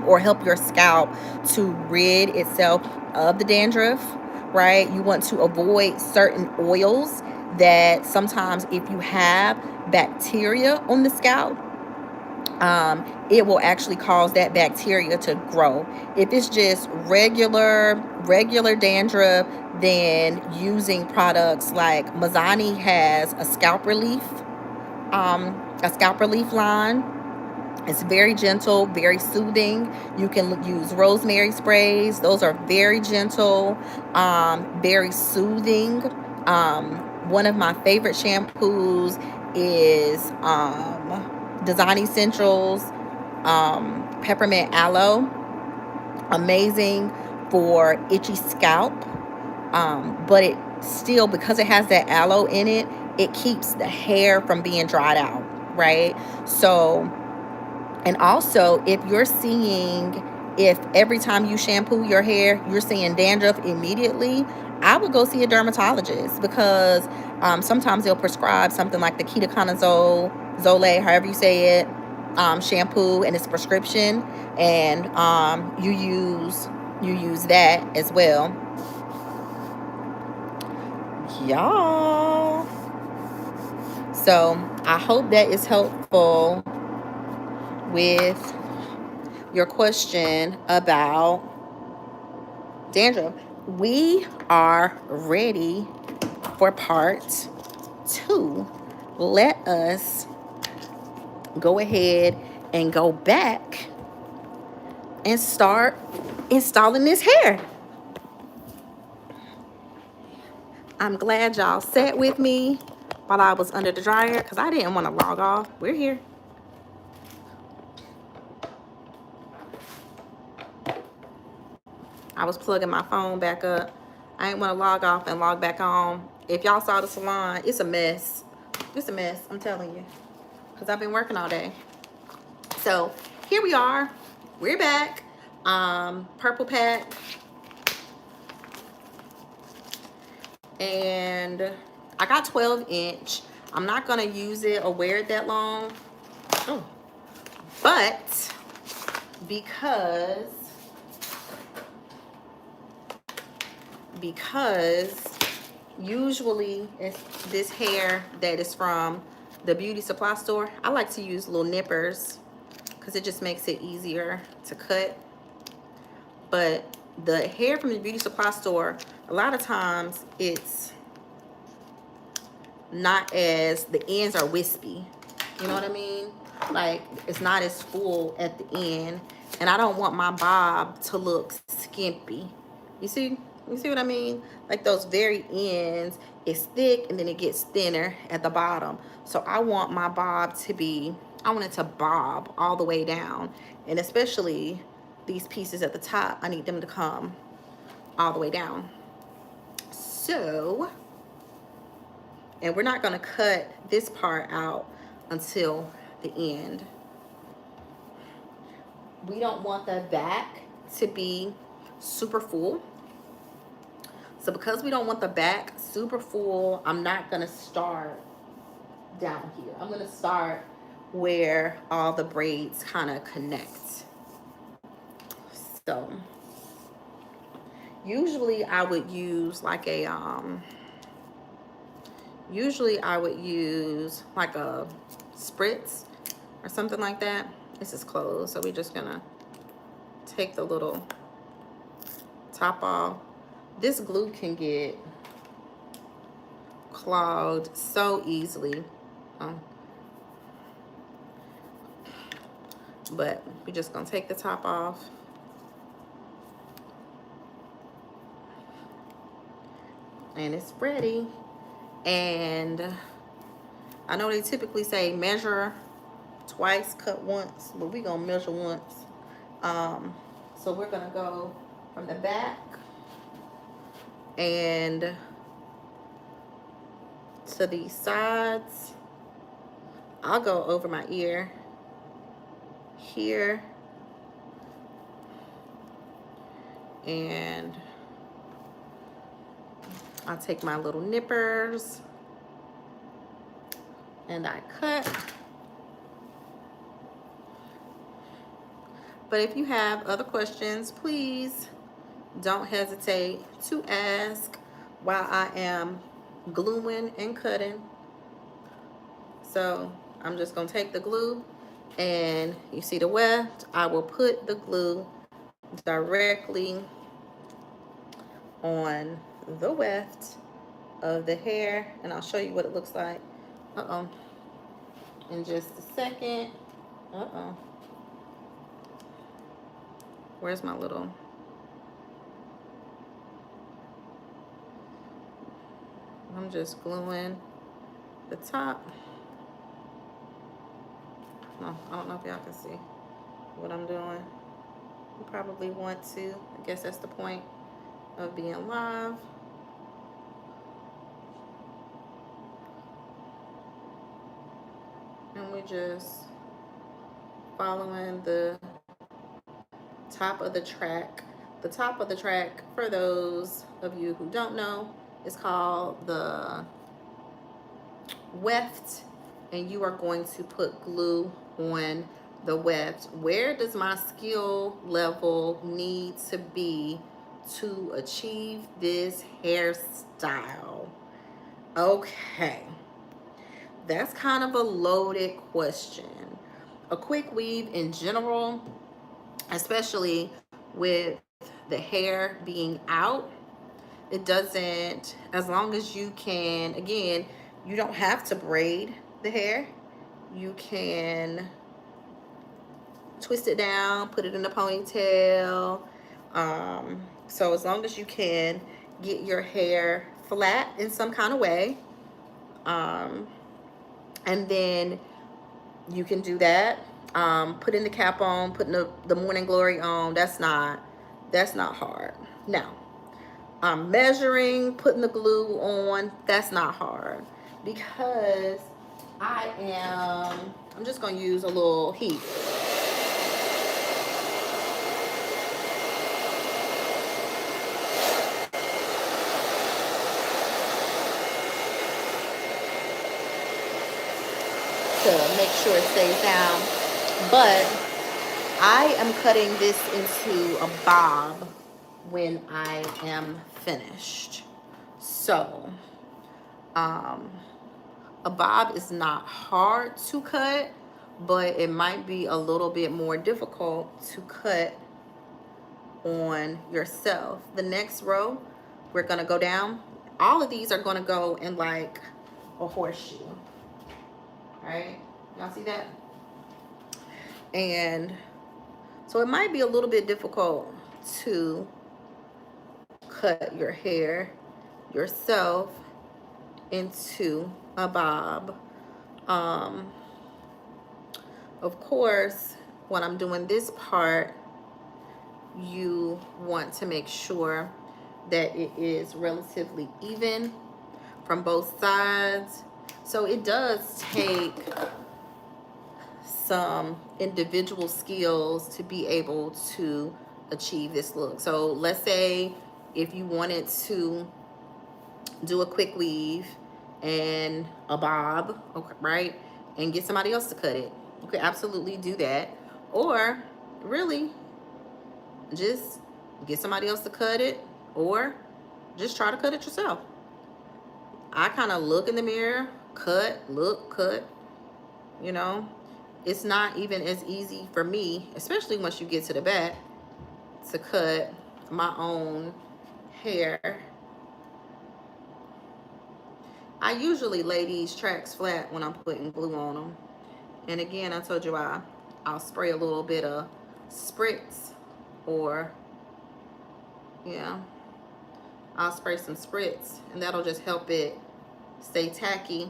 or help your scalp to rid itself of the dandruff, right? You want to avoid certain oils that sometimes if you have bacteria on the scalp, it will actually cause that bacteria to grow. If it's just regular dandruff, then using products like Mazani has a scalp relief line. It's very gentle, very soothing. You can use rosemary sprays. Those are very gentle, very soothing. One of my favorite shampoos is Design Essentials Peppermint Aloe. Amazing for itchy scalp. But it still, because it has that aloe in it, it keeps the hair from being dried out, right? So, and also if every time you shampoo your hair, you're seeing dandruff immediately, I would go see a dermatologist, because sometimes they'll prescribe something like the ketoconazole, however you say it, shampoo, and it's prescription, and you use that as well. Y'all. So I hope that is helpful with your question about dandruff. We are ready for part 2. Let us go ahead and go back and start installing this hair. I'm glad y'all sat with me while I was under the dryer, because I didn't want to log off. We're here. I was plugging my phone back up. I didn't want to log off and log back on. If y'all saw the salon, it's a mess. It's a mess, I'm telling you, because I've been working all day. So here we are. We're back. Purple pack. And I got 12-inch. I'm not going to use it or wear it that long. Oh. But because usually it's this hair that is from the beauty supply store, I like to use little nippers because it just makes it easier to cut. But the hair from the beauty supply store, a lot of times it's not as, the ends are wispy. You know what I mean? Like, it's not as full at the end. And I don't want my bob to look skimpy. You see? You see what I mean? Like those very ends, it's thick and then it gets thinner at the bottom. So I want my bob to be, I want it to bob all the way down. And especially these pieces at the top, I need them to come all the way down. So, and we're not gonna cut this part out until the end. We don't want the back to be super full. So because we don't want the back super full, I'm not gonna start down here. I'm gonna start where all the braids kind of connect. So usually I would use like a usually I would use like a spritz or something like that. This is closed, so we're just gonna take the little top off. This glue can get clogged so easily. But we're just gonna take the top off. And it's ready. And I know they typically say measure twice, cut once, but we're gonna measure once. So we're gonna go from the back and to the sides. I'll go over my ear here, and I'll take my little nippers and I cut. But if you have other questions, please don't hesitate to ask while I am gluing and cutting. So I'm just gonna take the glue, and you see the weft, I will put the glue directly on the weft of the hair, and I'll show you what it looks like in just a second. Where's my little, I'm just gluing the top. No, I don't know if y'all can see what I'm doing. You probably want to. I guess that's the point of being live. And we're just following the top of the track. The top of the track, for those of you who don't know, is called the weft, and you are going to put glue on the weft. Where does my skill level need to be to achieve this hairstyle? Okay, that's kind of a loaded question. A quick weave in general, especially with the hair being out, it doesn't, as long as you can, again, you don't have to braid the hair. You can twist it down, put it in a ponytail. So as long as you can get your hair flat in some kind of way, and then you can do that. Putting the cap on, putting the morning glory on, that's not hard. Now, measuring, putting the glue on, that's not hard, because I'm just gonna use a little heat. To make sure it stays down. But I am cutting this into a bob when I am finished. So, a bob is not hard to cut, but it might be a little bit more difficult to cut on yourself. The next row, we're gonna go down. All of these are gonna go in like a horseshoe, right? Y'all see that? And so it might be a little bit difficult to cut your hair yourself into a bob. Um, of course, when I'm doing this part, you want to make sure that it is relatively even from both sides. So it does take some individual skills to be able to achieve this look. So let's say if you wanted to do a quick weave and a bob, okay, right? And get somebody else to cut it. You could absolutely do that. Or really just get somebody else to cut it, or just try to cut it yourself. I kind of look in the mirror, cut, look, cut, you know. It's not even as easy for me, especially once you get to the back, to cut my own hair. I usually lay these tracks flat when I'm putting glue on them. And again, I told you I'll spray a little bit of spritz, or yeah, I'll spray some spritz, and that'll just help it stay tacky.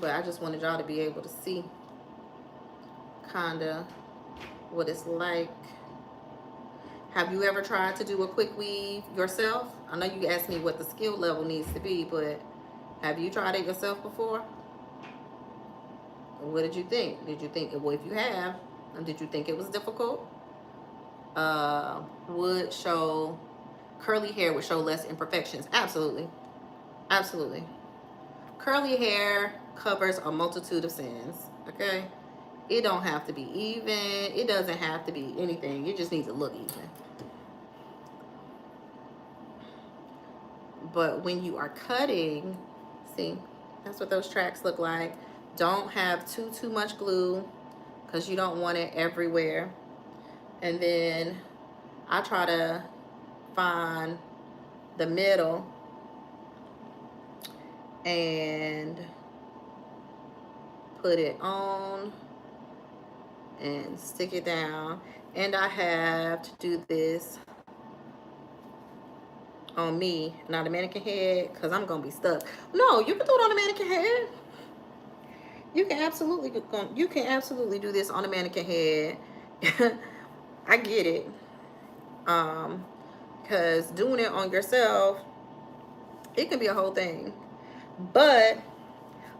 But I just wanted y'all to be able to see kind of what it's like. Have you ever tried to do a quick weave yourself? I know you asked me what the skill level needs to be, but have you tried it yourself before? What did you think? Did you think, well, if you have, did you think it was difficult? Would show, curly hair would show less imperfections. Absolutely. Absolutely. Curly hair covers a multitude of sins, okay? It don't have to be even. It doesn't have to be anything. You just need to look even. But when you are cutting, see, that's what those tracks look like. Don't have too much glue, because you don't want it everywhere. And then I try to find the middle and put it on and stick it down. And I have to do this on me, not a mannequin head, because I'm gonna be stuck. No, you can do it on a mannequin head. You can absolutely do this on a mannequin head. I get it. Because doing it on yourself, it can be a whole thing. But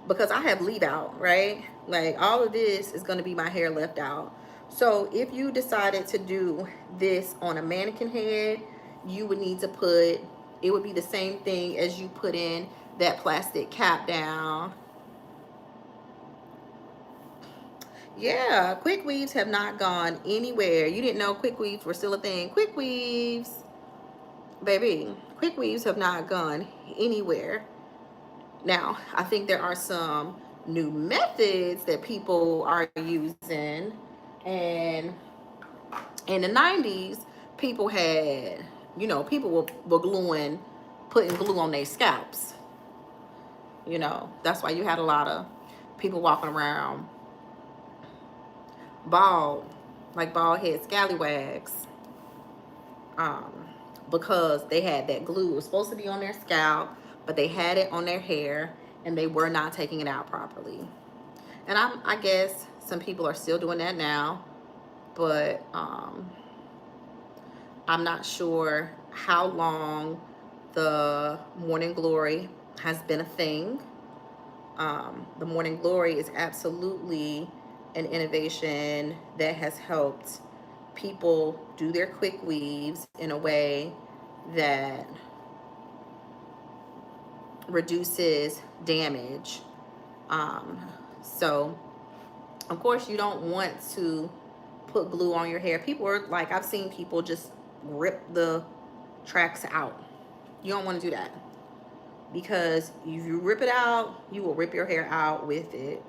because I have leave out, right? Like all of this is going to be my hair left out. So if you decided to do this on a mannequin head, you would need to put, it would be the same thing as you put in that plastic cap down. Yeah, quick weaves have not gone anywhere. You didn't know quick weaves were still a thing. Quick weaves, baby, quick weaves have not gone anywhere. Now, I think there are some new methods that people are using. And in the 90s, people had, people were gluing, putting glue on their scalps. That's why you had a lot of people walking around bald, like bald head scallywags, because they had that glue. It was supposed to be on their scalp, but they had it on their hair, and they were not taking it out properly. And I guess some people are still doing that now, but I'm not sure how long the morning glory has been a thing. The morning glory is absolutely an innovation that has helped people do their quick weaves in a way that reduces damage. So of course you don't want to put glue on your hair. People are like, I've seen people just rip the tracks out. You don't want to do that, because if you rip it out, you will rip your hair out with it.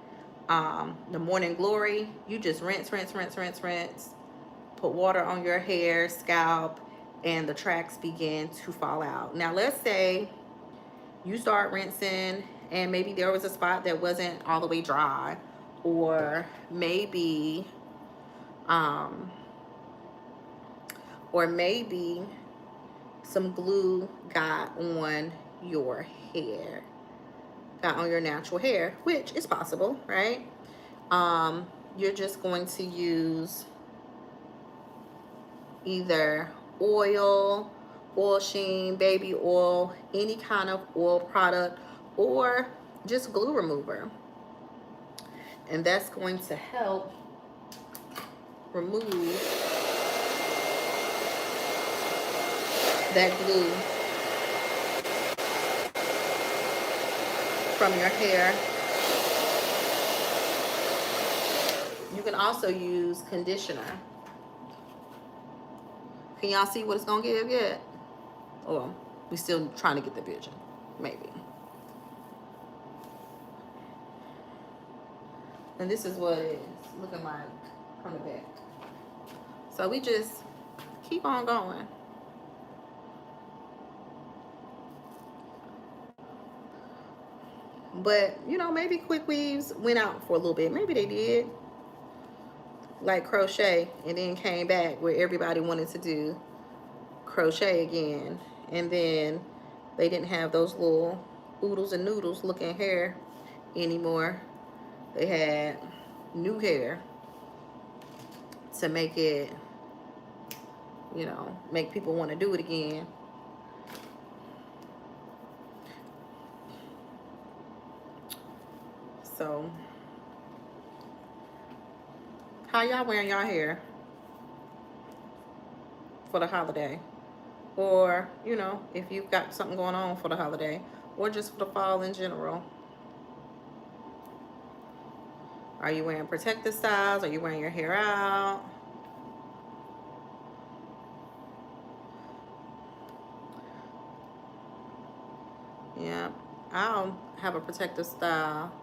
The morning glory, you just rinse, put water on your hair, scalp, and the tracks begin to fall out. Now let's say you start rinsing and maybe there was a spot that wasn't all the way dry, or maybe um or maybe some glue got on your hair, got on your natural hair, which is possible, right? You're just going to use either oil sheen, baby oil, any kind of oil product, or just glue remover. And that's going to help remove that glue from your hair. You can also use conditioner. Can y'all see what it's gonna give yet? Or we still trying to get the vision, maybe. And this is what it's looking like from the back. So we just keep on going. But, you know, maybe quick weaves went out for a little bit. Maybe they did. Like crochet, and then came back where everybody wanted to do crochet again. And then they didn't have those little oodles and noodles looking hair anymore. They had new hair to make it, you know, make people want to do it again. So, how y'all wearing y'all hair for the holiday? Or, you know, if you've got something going on for the holiday, or just for the fall in general. Are you wearing protective styles? Are you wearing your hair out? Yeah, I'll have a protective style.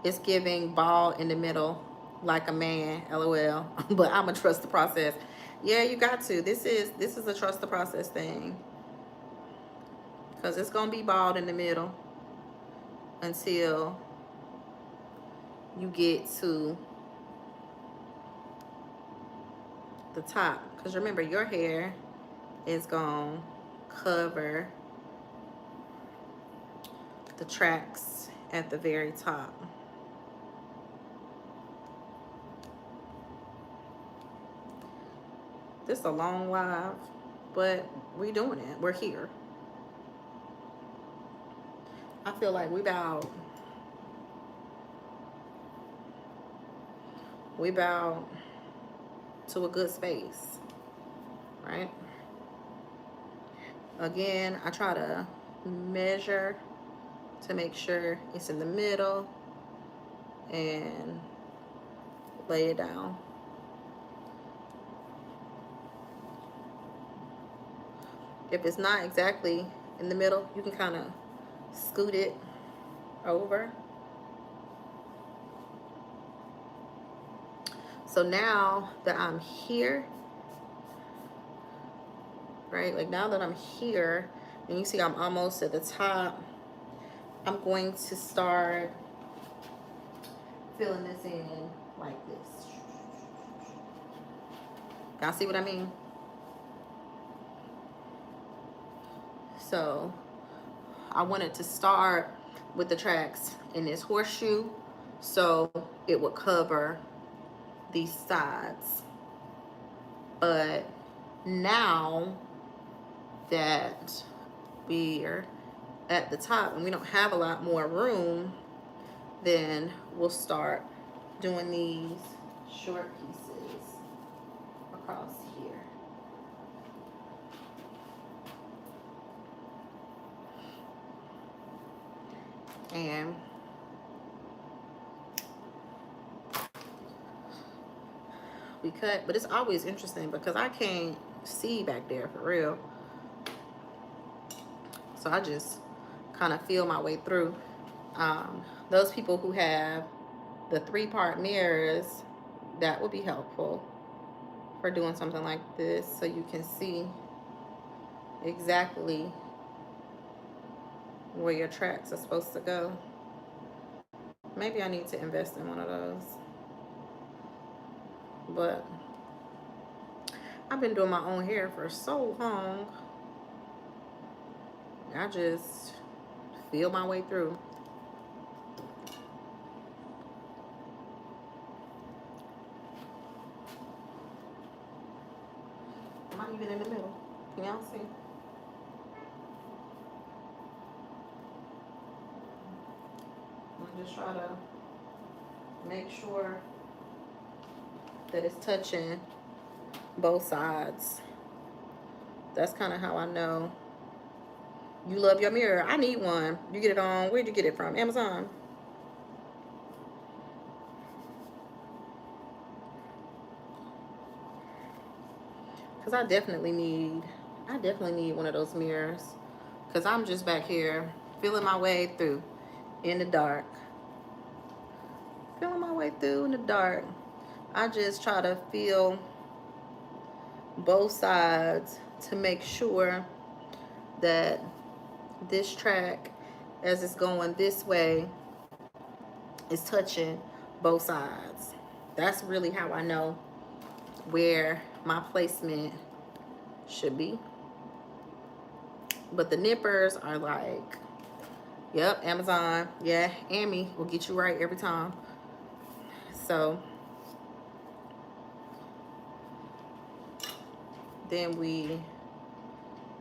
It's giving ball in the middle like a man, LOL. But I'm gonna trust the process. Yeah, you got to. This is a trust the process thing. Because it's gonna be bald in the middle until you get to the top. Because remember, your hair is gonna cover the tracks at the very top. This is a long live, but we doing it. We're here. I feel like we bow to a good space, right? Again, I try to measure to make sure it's in the middle and lay it down. If it's not exactly in the middle, you can kind of scoot it over. So now that I'm here, right? Like now that I'm here, and you see I'm almost at the top, I'm going to start filling this in like this. Y'all see what I mean? So I wanted to start with the tracks in this horseshoe so it would cover these sides. But now that we're at the top and we don't have a lot more room, then we'll start doing these short pieces across here. And we cut, but it's always interesting because I can't see back there for real. So I just kind of feel my way through. Those people who have the 3-part mirrors, that would be helpful for doing something like this so you can see exactly where your tracks are supposed to go. Maybe I need to invest in one of those. But I've been doing my own hair for so long. I just feel my way through. Am I even in the middle? Can y'all see? I'm just try to make sure that it's touching both sides. That's kind of how I know. You love your mirror. I need one. You get it on, where'd you get it from? Amazon. Because I definitely need one of those mirrors. Because I'm just back here feeling my way through in the dark. Feeling my way through in the dark. I just try to feel both sides to make sure that this track, as it's going this way, is touching both sides. That's really how I know where my placement should be. But the nippers are like, yep, Amazon. Yeah, Amy will get you right every time. So then we,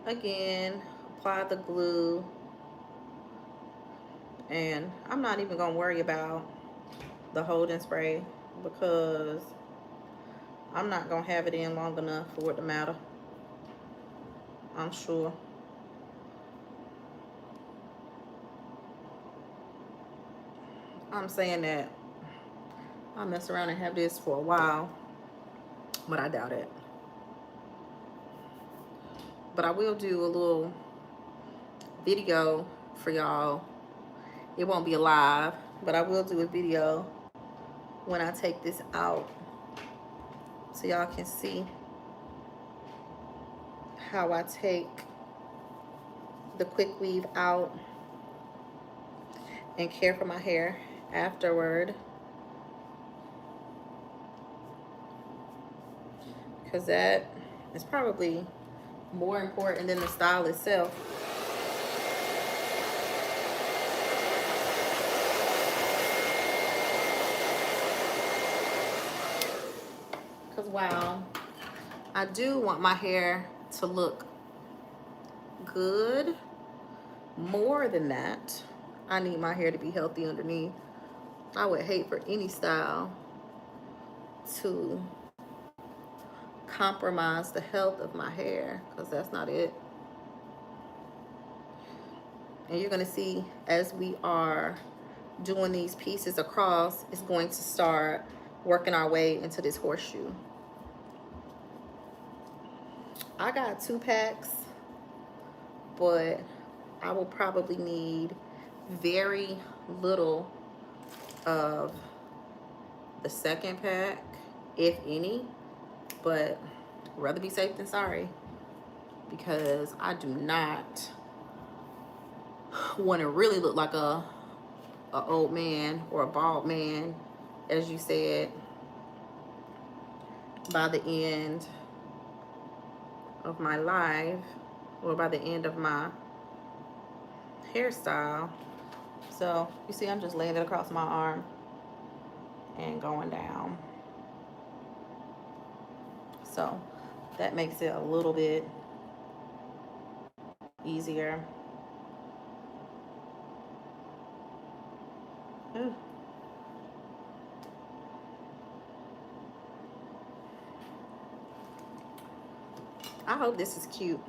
again, apply the glue. And I'm not even going to worry about the holding spray because I'm not going to have it in long enough for it to matter. I'm sure. I'm saying that I'll mess around and have this for a while, but I doubt it. But I will do a little video for y'all. It won't be live, but I will do a video when I take this out so y'all can see how I take the quick weave out and care for my hair afterward, because that is probably more important than the style itself. Because while I do want my hair to look good, more than that, I need my hair to be healthy underneath. I would hate for any style to compromise the health of my hair, because that's not it. And you're going to see as we are doing these pieces across, it's going to start working our way into this horseshoe. I got 2 packs, but I will probably need very little of the second pack, if any, but rather be safe than sorry, because I do not want to really look like a old man or a bald man, as you said, by the end of my life or by the end of my hairstyle. So you see, I'm just laying it across my arm and going down. So that makes it a little bit easier. Ooh. I hope this is cute.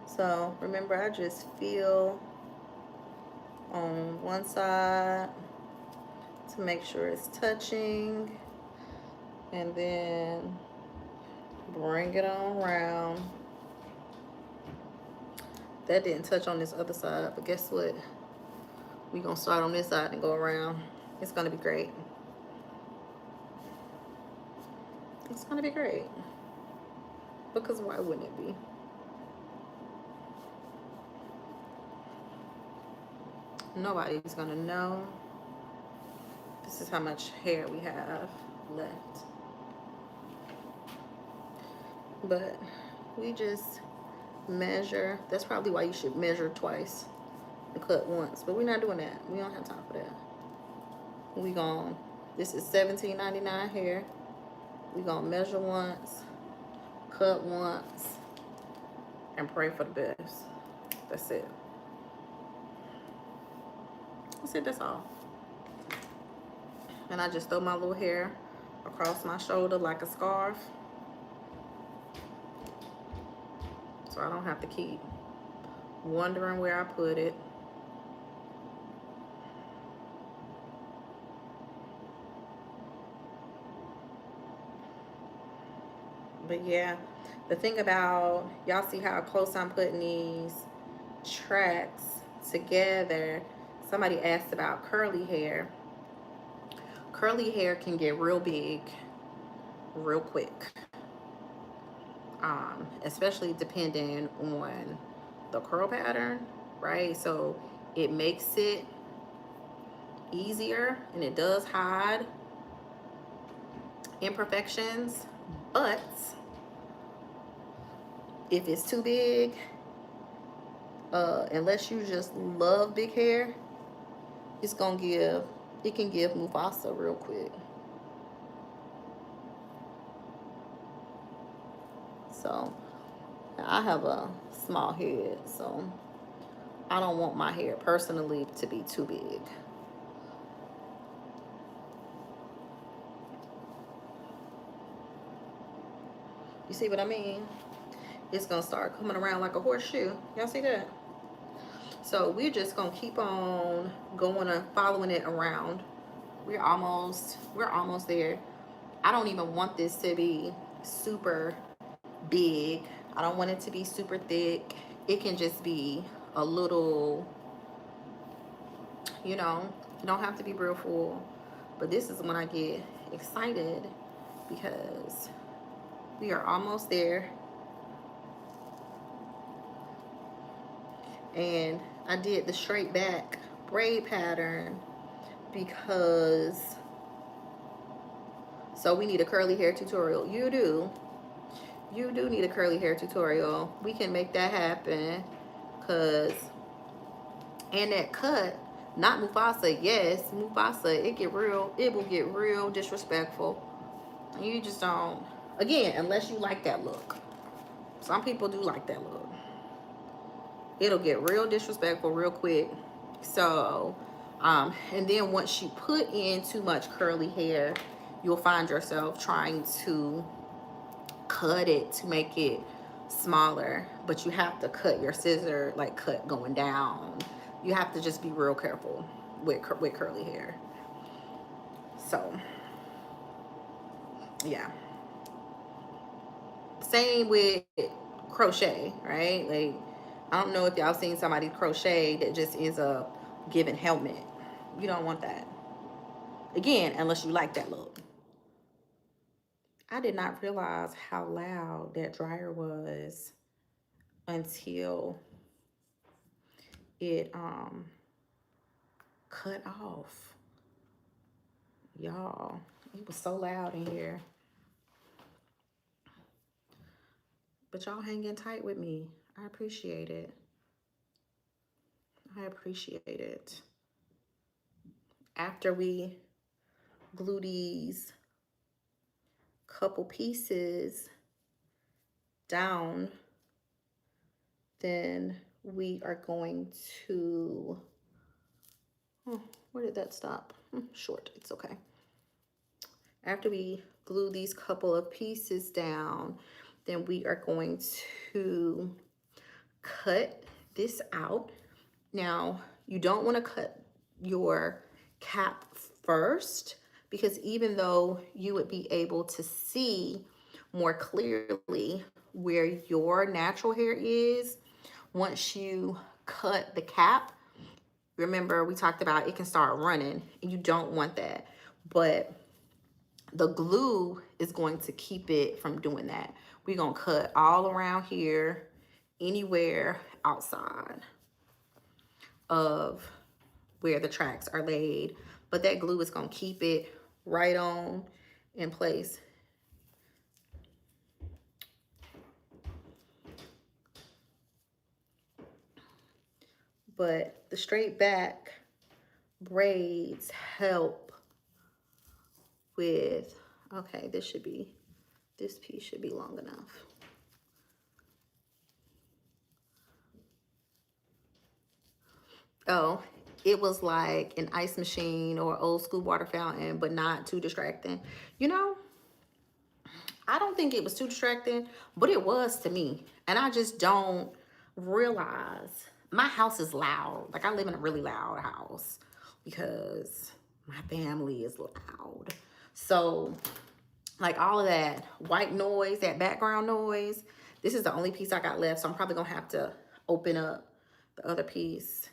So remember, I just feel on one side to make sure it's touching, and then bring it on around. That didn't touch on this other side, but guess what? We're gonna start on this side and go around. It's gonna be great. It's gonna be great. because why wouldn't it be? Nobody's gonna know. This is how much hair we have left. But we just measure. That's probably why you should measure twice and cut once. But we're not doing that. We don't have time for that. We gon' this is $17.99 hair. We gonna measure once, cut once, and pray for the best. That's it. That's it, that's all. And I just throw my little hair across my shoulder like a scarf. So I don't have to keep wondering where I put it. But yeah, the thing about, y'all see how close I'm putting these tracks together. Somebody asked about curly hair. Curly hair can get real big real quick, especially depending on the curl pattern, right? So it makes it easier and it does hide imperfections, but if it's too big, unless you just love big hair, it's gonna give, it can give Mufasa real quick. So I have a small head, so I don't want my hair personally to be too big. You see what I mean? It's gonna start coming around like a horseshoe. Y'all see that? So we're just gonna keep on going and following it around. We're almost there. I don't even want this to be super big. I don't want it to be super thick. It can just be a little, you know, it don't have to be real full. But this is when I get excited because we are almost there. And I did the straight back braid pattern because, so we need a curly hair tutorial. You do need a curly hair tutorial. We can make that happen because, and that cut, not Mufasa, yes, Mufasa, it will get real disrespectful. You just don't, again, unless you like that look. Some people do like that look. It'll get real disrespectful real quick. So, and then once you put in too much curly hair, you'll find yourself trying to cut it to make it smaller, but you have to cut your scissor, like cut going down. You have to just be real careful with curly hair. So, yeah. Same with crochet, right? Like, I don't know if y'all seen somebody crochet that just ends up giving helmet. You don't want that. Again, unless you like that look. I did not realize how loud that dryer was until it cut off. Y'all, it was so loud in here. But y'all hanging tight with me. I appreciate it. I appreciate it. After we glue these couple pieces down, then we are going to, oh, where did that stop? Short, it's okay. After we glue these couple of pieces down, then we are going to cut this out. Now, you don't want to cut your cap first, because even though you would be able to see more clearly where your natural hair is, once you cut the cap, remember we talked about it can start running, and you don't want that. But the glue is going to keep it from doing that. We're gonna cut all around here, anywhere outside of where the tracks are laid. But that glue is gonna keep it right on in place. But the straight back braids help with, okay, this piece should be long enough. Oh, it was like an ice machine or old school water fountain, but not too distracting. You know, I don't think it was too distracting, but it was to me. And I just don't realize my house is loud. Like, I live in a really loud house because my family is loud. So, like, all of that white noise, that background noise, this is the only piece I got left. So I'm probably gonna have to open up the other piece.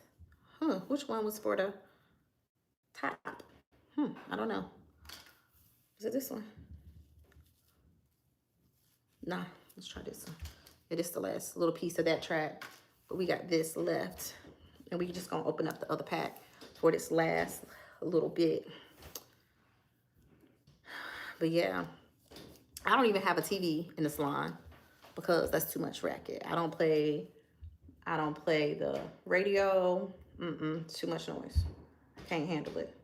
Which one was for the top? I don't know. Is it this one? Nah, let's try this one. It is the last little piece of that track, but we got this left. And we just gonna open up the other pack for this last little bit. But yeah, I don't even have a TV in the salon because that's too much racket. I don't play the radio. Too much noise. I can't handle it.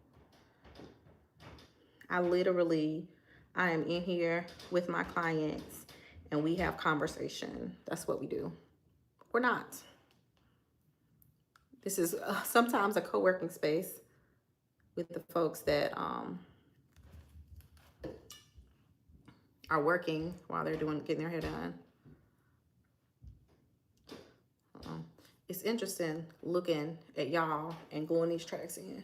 I am in here with my clients and we have conversation. That's what we do. We're not. This is sometimes a co-working space with the folks that are working while they're getting their hair done. It's interesting looking at y'all and gluing these tracks in.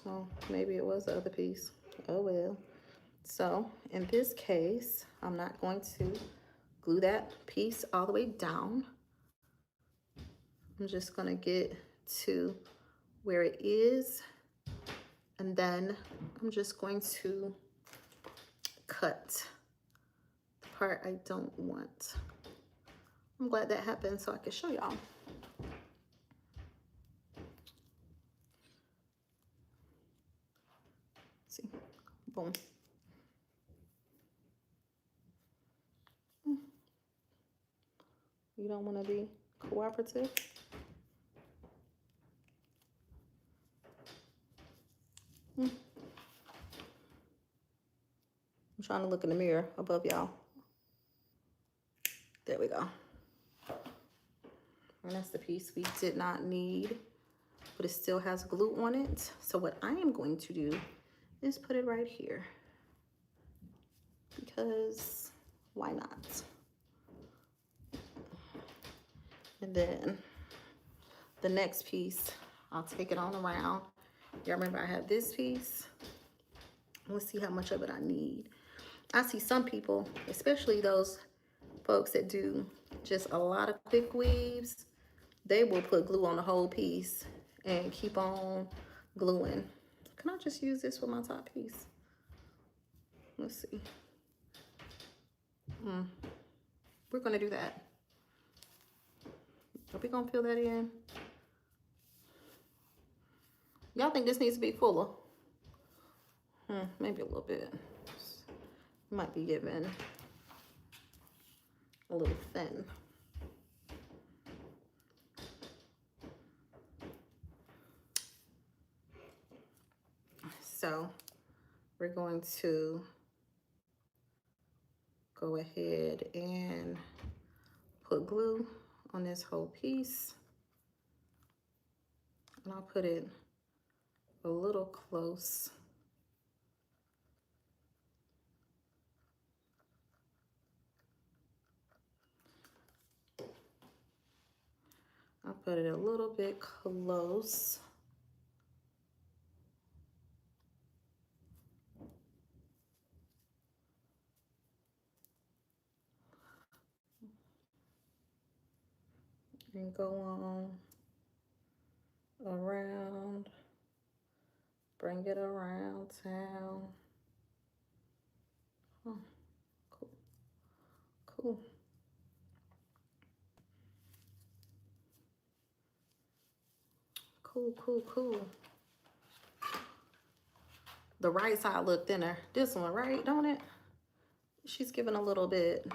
Oh, maybe it was the other piece. Oh well. So in this case, I'm not going to glue that piece all the way down. I'm just gonna get to where it is, and then I'm just going to cut the part I don't want. I'm glad that happened so I can show y'all. See, boom. You don't want to be cooperative? I'm trying to look in the mirror above y'all. There we go. And that's the piece we did not need, but it still has glue on it. So what I am going to do is put it right here, because why not? And then the next piece, I'll take it on around. Y'all remember I had this piece? Let's see how much of it I need. I see some people, especially those folks that do just a lot of quick weaves, they will put glue on the whole piece and keep on gluing. Can I just use this for my top piece? Let's see. We're gonna do that. Are we gonna fill that in? Y'all think this needs to be fuller? Maybe a little bit. Might be given a little thin. So we're going to go ahead and put glue on this whole piece. And I'll put it a little close. I'll put it a little bit close. And go on around, bring it around town. Oh, cool, cool. Cool, cool, cool. The right side look thinner. This one, right? Don't it? She's giving a little bit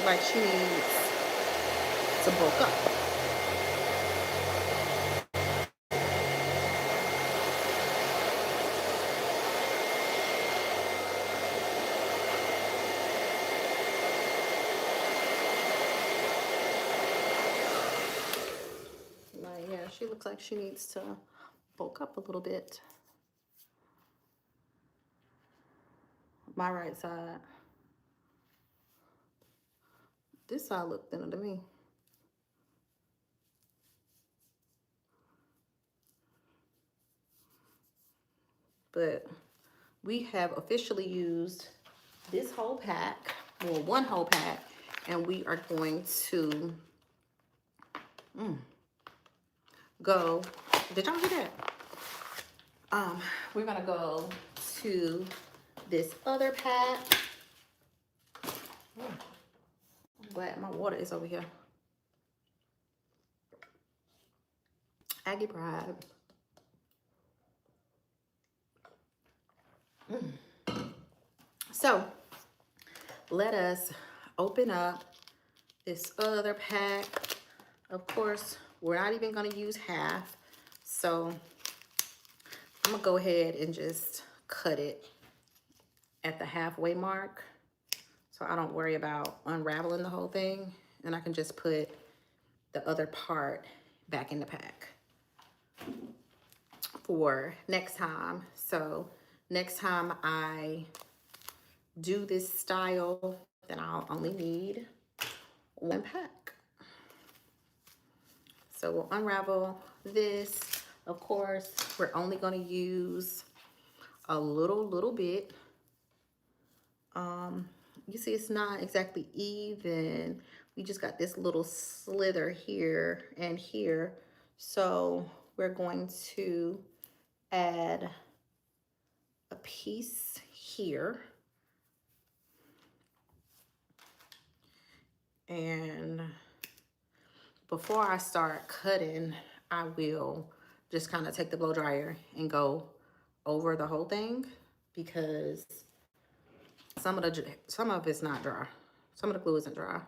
like she needs to bulk up. Like, yeah, she looks like she needs to bulk up a little bit. My right side. This side look thinner to me. But we have officially used this whole pack, well, one whole pack, and we are going to go. Did y'all hear that? We're gonna go to this other pack. I'm glad my water is over here. Aggie Bride. So let us open up this other pack. Of course, we're not even gonna use half. So I'm gonna go ahead and just cut it at the halfway mark, so I don't worry about unraveling the whole thing, and I can just put the other part back in the pack for next time. So next time I do this style, then I'll only need one pack. So we'll unravel this. Of course, we're only going to use a little bit. You see, it's not exactly even. We just got this little slither here and here. So we're going to add a piece here. And before I start cutting, I will just kind of take the blow dryer and go over the whole thing, because some of it's not dry. Some of the glue isn't dry.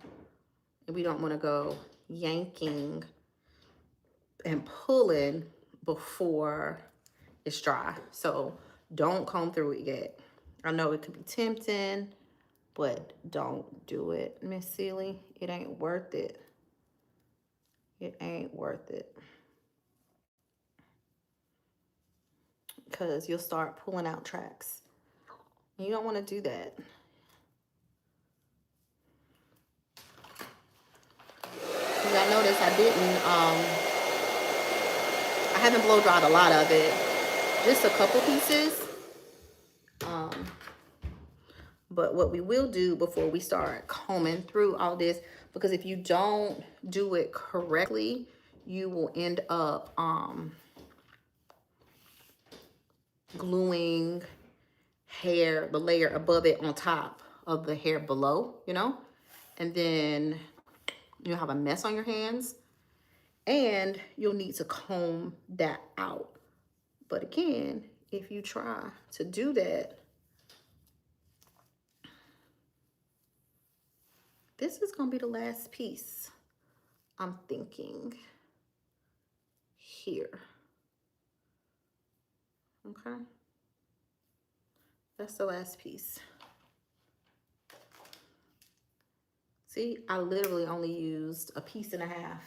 And we don't want to go yanking and pulling before it's dry. So don't comb through it yet. I know it could be tempting, but don't do it, Miss Sealy. It ain't worth it. It ain't worth it. Because you'll start pulling out tracks. And you don't want to do that. Y'all notice I haven't blow dried a lot of it. Just a couple pieces. But what we will do before we start combing through all this, because if you don't do it correctly, you will end up gluing hair, the layer above it on top of the hair below, you know? And then you'll have a mess on your hands, and you'll need to comb that out. But again, if you try to do that, this is gonna be the last piece, I'm thinking, here. Okay, that's the last piece. See, I literally only used a piece and a half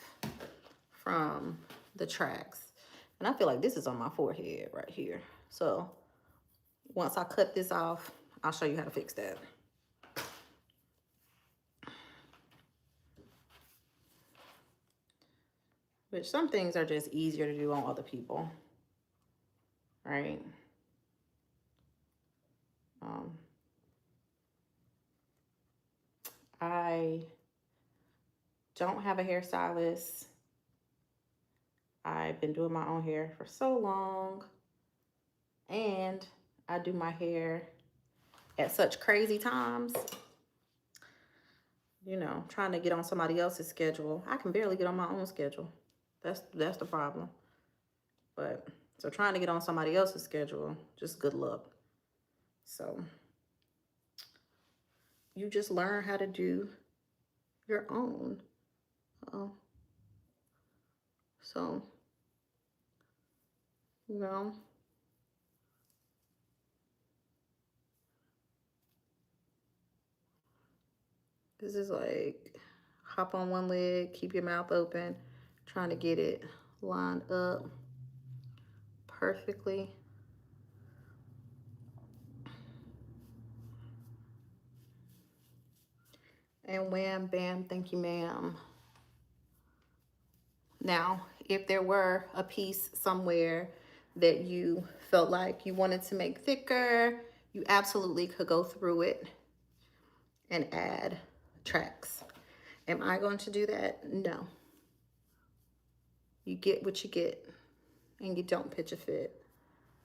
from the tracks. And I feel like this is on my forehead right here. So once I cut this off, I'll show you how to fix that. Which some things are just easier to do on other people, right? I don't have a hairstylist. I've been doing my own hair for so long, and I do my hair at such crazy times. You know, trying to get on somebody else's schedule. I can barely get on my own schedule. That's the problem. But so trying to get on somebody else's schedule, just good luck. So you just learn how to do your own. Uh, so, you know, this is like hop on one leg, keep your mouth open, trying to get it lined up perfectly. And wham, bam, thank you, ma'am. Now, if there were a piece somewhere that you felt like you wanted to make thicker, you absolutely could go through it and add tracks. Am I going to do that? No. You get what you get, and you don't pitch a fit.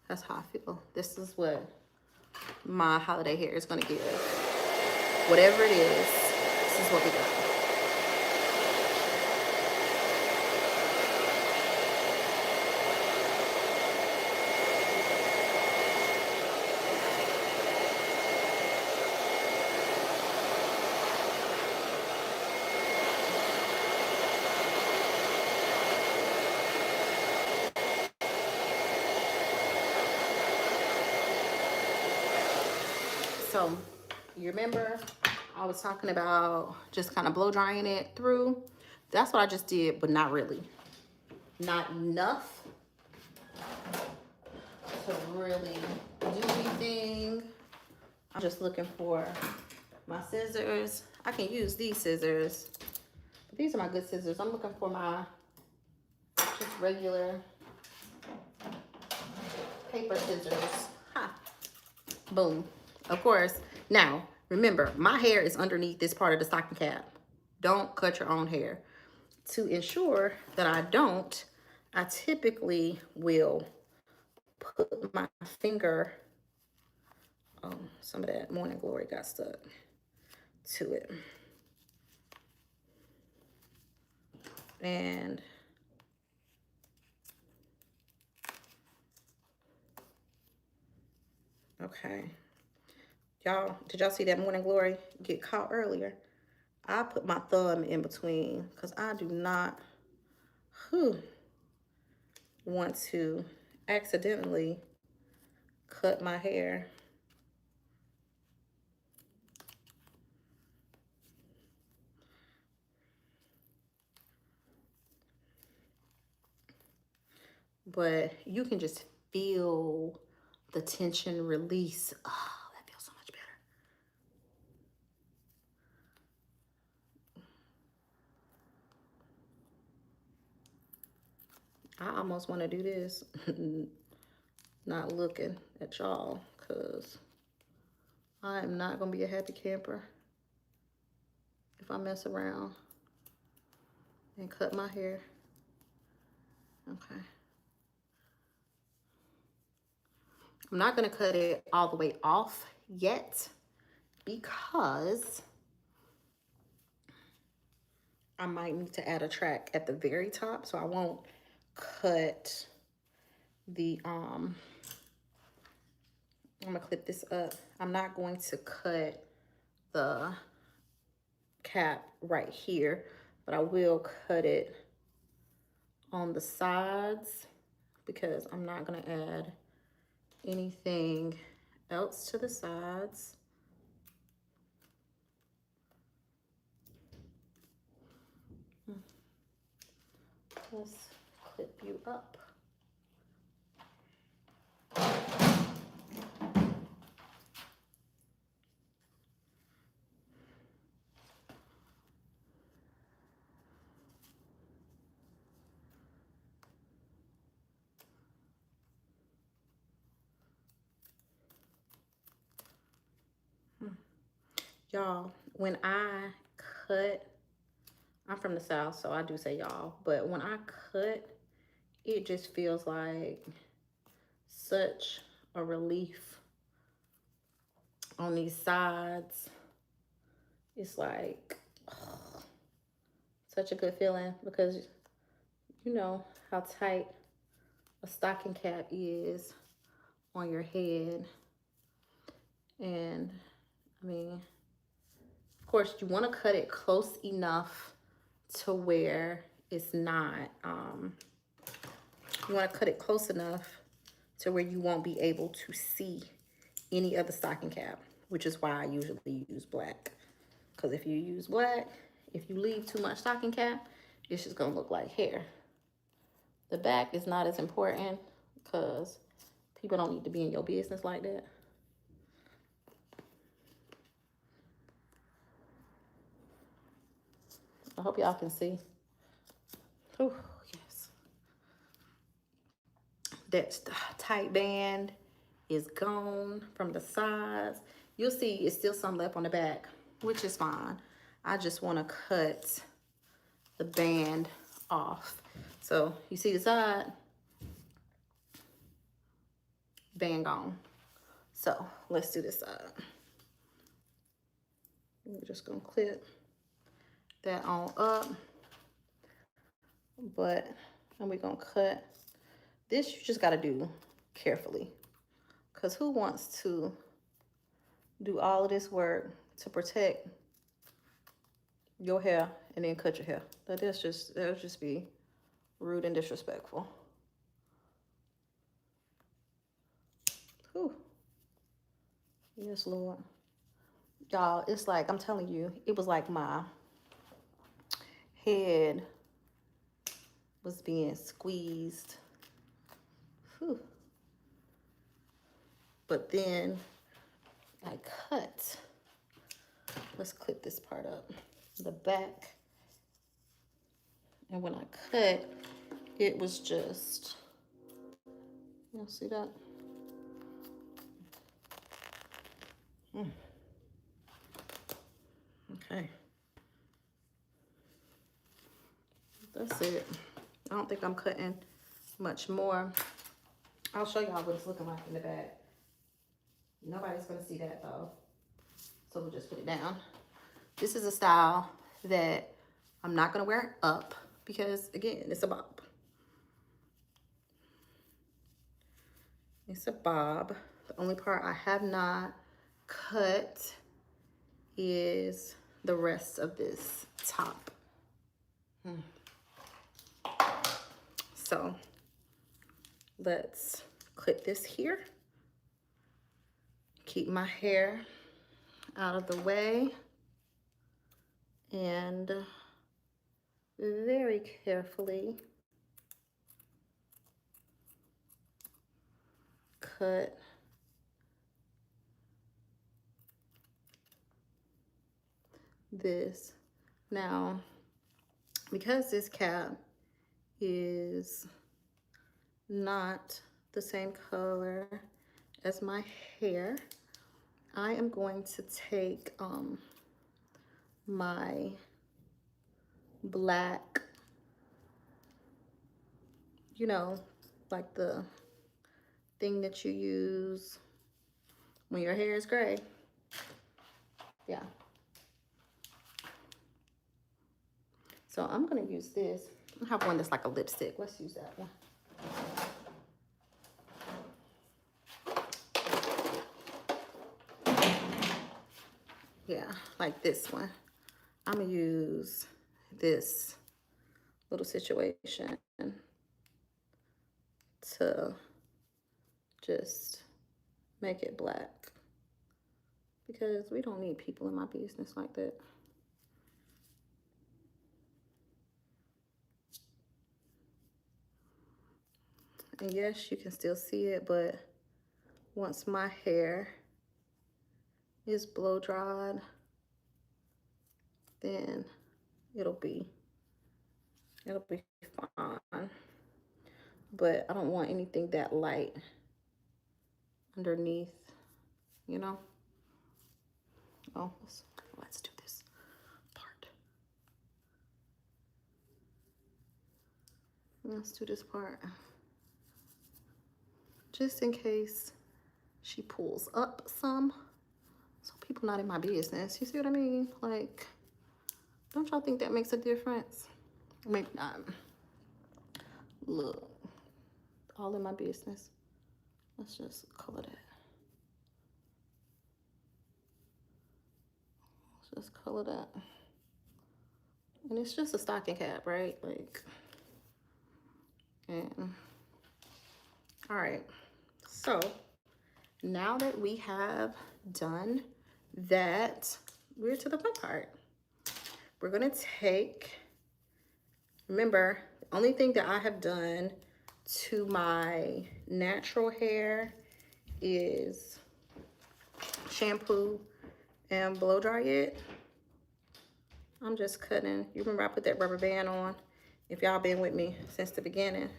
That's how I feel. This is what my holiday hair is going to give. Whatever it is, this is what we got. So you remember I was talking about just kind of blow drying it through. That's what I just did, but not really. Not enough to really do anything. I'm just looking for my scissors. I can use these scissors. But these are my good scissors. I'm looking for my just regular paper scissors. Ha. Boom. Of course. Now, remember, my hair is underneath this part of the stocking cap. Don't cut your own hair. To ensure that I don't, I typically will put my finger, some of that Morning Glory got stuck to it. And okay. Y'all, did y'all see that Morning Glory get caught earlier? I put my thumb in between because I do not want to accidentally cut my hair. But you can just feel the tension release. Oh, that feels so much better. I almost want to do this, not looking at y'all, because I am not going to be a happy camper if I mess around and cut my hair. Okay. I'm not going to cut it all the way off yet because I might need to add a track at the very top, so I won't cut the I'm gonna clip this up. I'm not going to cut the cap right here, but I will cut it on the sides because I'm not gonna add anything else to the sides. Let's clip you up. Y'all, when I cut, I'm from the South, so I do say y'all. But when I cut, it just feels like such a relief on these sides. It's like such a good feeling because you know how tight a stocking cap is on your head. And I mean, of course, you want to cut it close enough to where it's not, you want to cut it close enough to where you won't be able to see any other stocking cap, which is why I usually use black. Because if you use black, if you leave too much stocking cap, it's just going to look like hair. The back is not as important because people don't need to be in your business like that. I hope y'all can see. Oh, yes. That tight band is gone from the sides. You'll see it's still some left on the back, which is fine. I just want to cut the band off. So you see the side, band gone. So let's do this side. We're just gonna clip that on up, and we're gonna cut. This you just gotta do carefully, because who wants to do all of this work to protect your hair and then cut your hair? That would just be rude and disrespectful. Whew. Yes, Lord. Y'all, it's like, I'm telling you, it was like my head was being squeezed. Whew. But then I cut. Let's clip this part up. The back. And when I cut, it was just, y'all see that? Okay. That's it. I don't think I'm cutting much more. I'll show y'all what it's looking like in the back. Nobody's gonna see that though. So we'll just put it down. This is a style that I'm not gonna wear up because again, it's a bob. It's a bob. The only part I have not cut is the rest of this top. So let's clip this here. Keep my hair out of the way and very carefully cut this. Now, because this cap is not the same color as my hair, I am going to take my black, you know, like the thing that you use when your hair is gray. Yeah. So I'm gonna use this. I have one that's like a lipstick. Let's use that one. Yeah, like this one. I'm gonna use this little situation to just make it black because we don't need people in my business like that. And yes, you can still see it, but once my hair is blow dried, then it'll be fine. But I don't want anything that light underneath, you know? Oh, let's do this part. Let's do this part. Just in case she pulls up some. So people not in my business. You see what I mean? Like, don't y'all think that makes a difference? Maybe not. Look, all in my business. Let's just color that. Let's just color that. And it's just a stocking cap, right? Like, and all right. So now that we have done that, we're to the fun part. We're gonna take, remember, the only thing that I have done to my natural hair is shampoo and blow dry it. I'm just cutting. You remember I put that rubber band on, if y'all been with me since the beginning.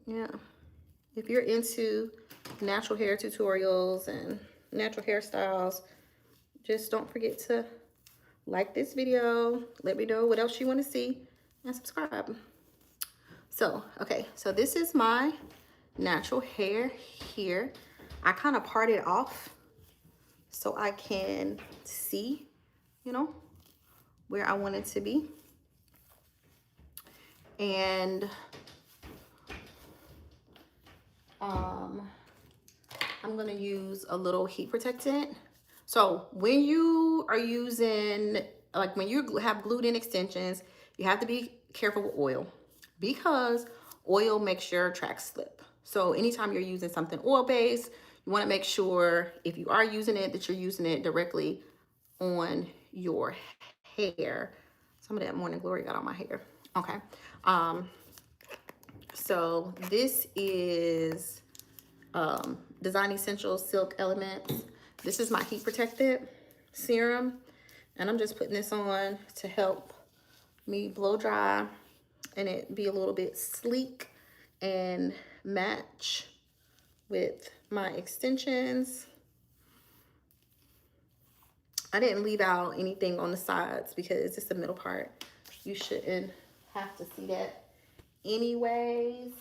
Yeah. If you're into natural hair tutorials and natural hairstyles, just don't forget to like this video, let me know what else you want to see, and subscribe. So, okay, so this is my natural hair here. I kind of part it off so I can see, you know, where I want it to be. And I'm gonna use a little heat protectant. So when you are using, like when you have glued in extensions, you have to be careful with oil because oil makes your tracks slip. So anytime you're using something oil-based, you wanna make sure if you are using it, that you're using it directly on your hair. Some of that morning glory got on my hair. Okay. So this is Design Essentials Silk Elements. This is my heat protected serum, and I'm just putting this on to help me blow dry and it be a little bit sleek and match with my extensions. I didn't leave out anything on the sides because it's the middle part. You shouldn't have to see that anyways.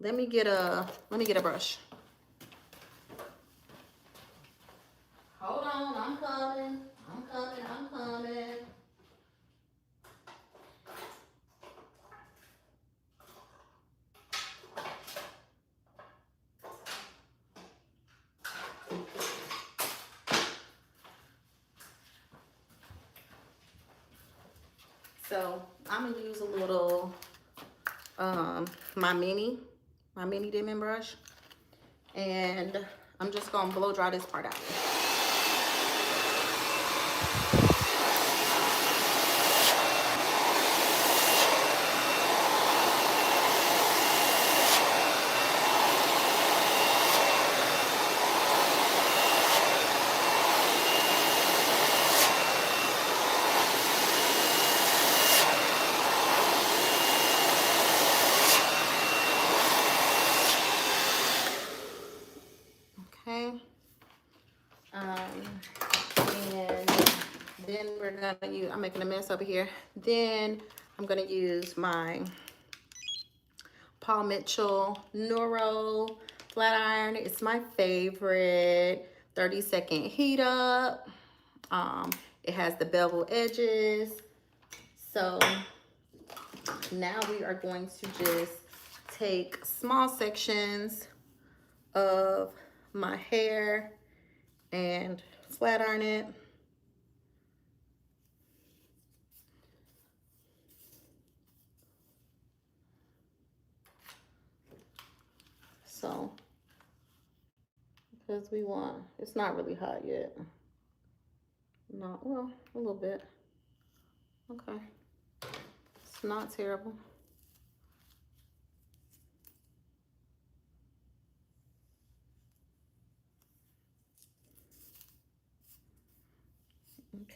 Let me get a brush. Hold on, I'm coming. So I'm gonna use a little my mini dimming brush, and I'm just gonna blow dry this part out. Okay. And then we're gonna use, I'm making a mess over here. Then I'm gonna use my Paul Mitchell Neuro flat iron. It's my favorite. 30-second heat up. It has the bevel edges. So now we are going to just take small sections of my hair and flat iron it. So, because we want, it's not really hot yet. Not, well, a little bit. Okay. It's not terrible.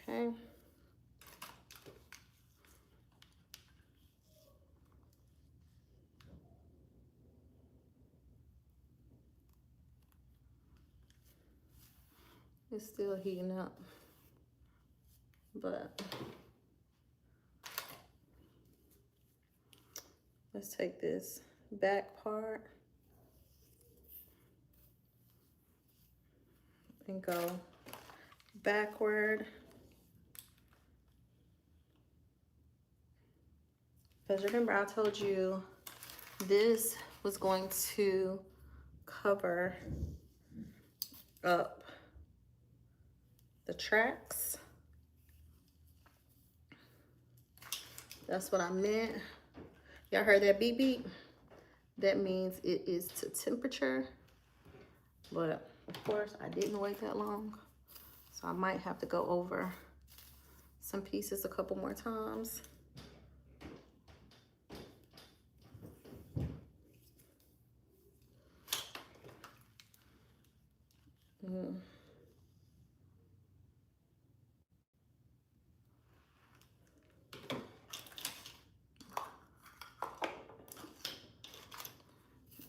Okay. It's still heating up, but let's take this back part and go backward. Because remember I told you this was going to cover up the tracks. That's what I meant. Y'all heard that beep beep? That means it is to temperature. But of course I didn't wait that long. So I might have to go over some pieces a couple more times. Mm.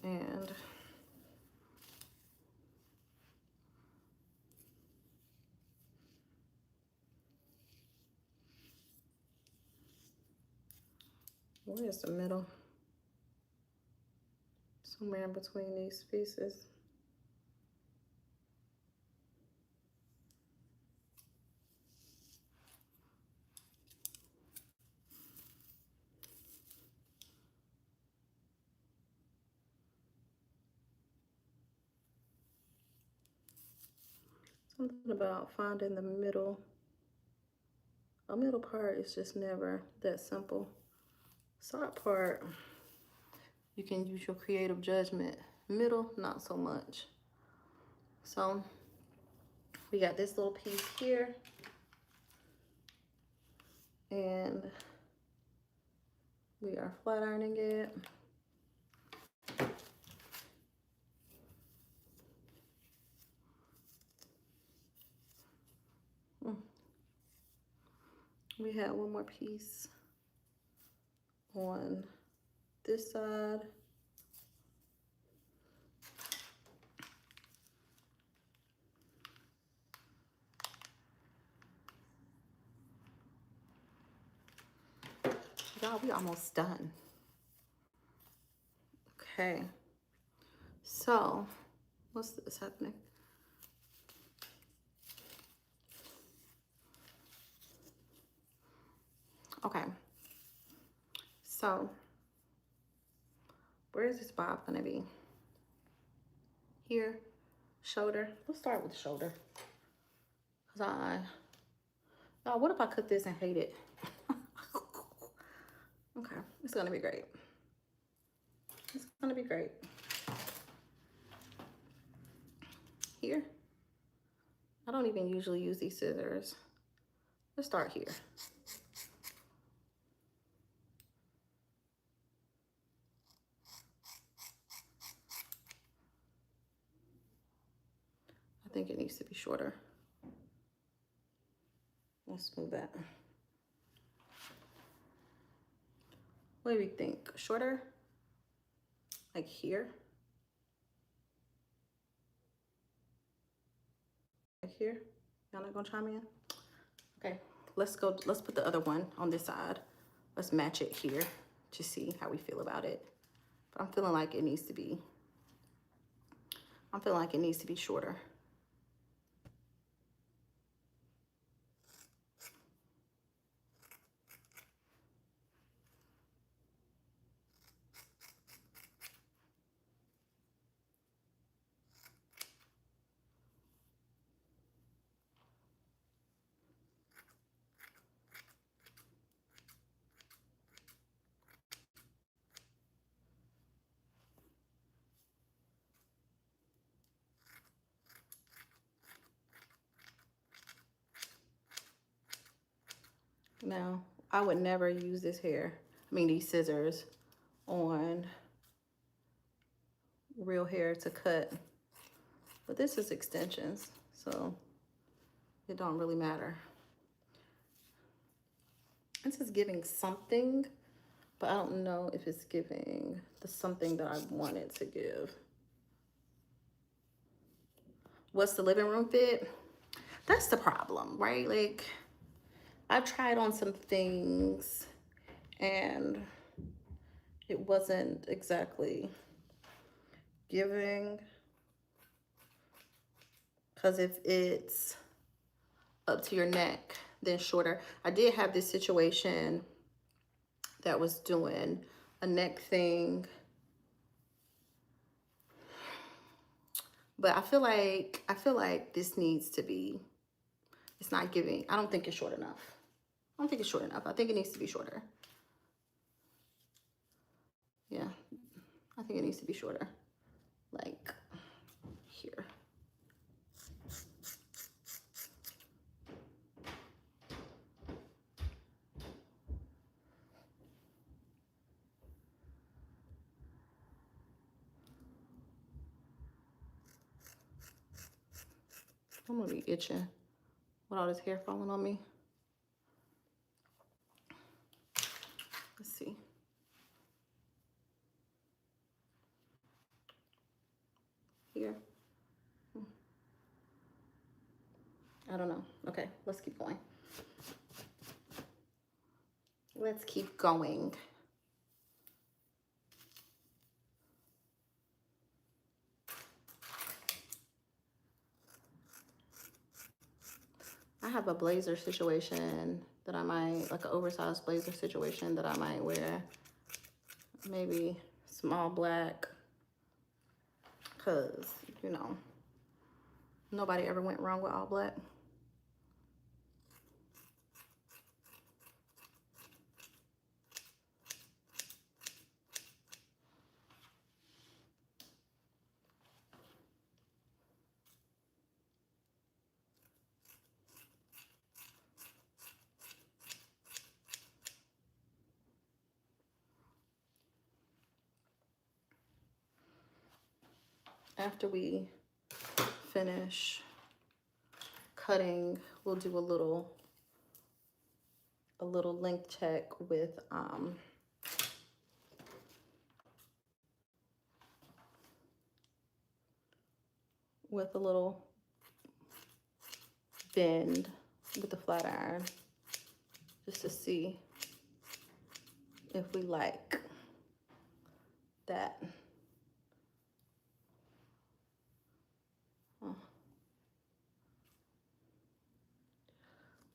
And where's the middle? Somewhere in between these pieces. Something about finding the middle. A middle part is just never that simple. Side part, you can use your creative judgment. Middle, not so much. So we got this little piece here. And we are flat ironing it. We have one more piece on this side. Y'all, we almost done. Okay. So, what's this happening? Okay. So, where is this bob gonna be? Here, shoulder. Let's start with the shoulder. Oh, what if I cut this and hate it? Okay, it's gonna be great. It's gonna be great. Here, I don't even usually use these scissors. Let's start here. I think it needs to be shorter. Let's move that. What do we think? Shorter? Like here? Like here? Y'all not gonna chime in? Okay, let's put the other one on this side. Let's match it here to see how we feel about it. But I'm feeling like it needs to be, shorter. Now, I would never use these scissors on real hair to cut, but this is extensions, so it don't really matter. This is giving something, but I don't know if it's giving the something that I want it to give. What's the living room fit? That's the problem, right? Like, I tried on some things and it wasn't exactly giving, because if it's up to your neck, then shorter. I did have this situation that was doing a neck thing, but I feel like this needs to be, it's not giving. I don't think it's short enough. I don't think it's short enough. I think it needs to be shorter. Yeah, I think it needs to be shorter. Like here. I'm gonna be itching with all this hair falling on me. Let's see. Here. I don't know. Okay, let's keep going. Let's keep going. I have a blazer situation that I might, like an oversized blazer situation that I might wear. Maybe small black, because, you know, nobody ever went wrong with all black. After we finish cutting, we'll do a little length check with a little bend with the flat iron, just to see if we like that.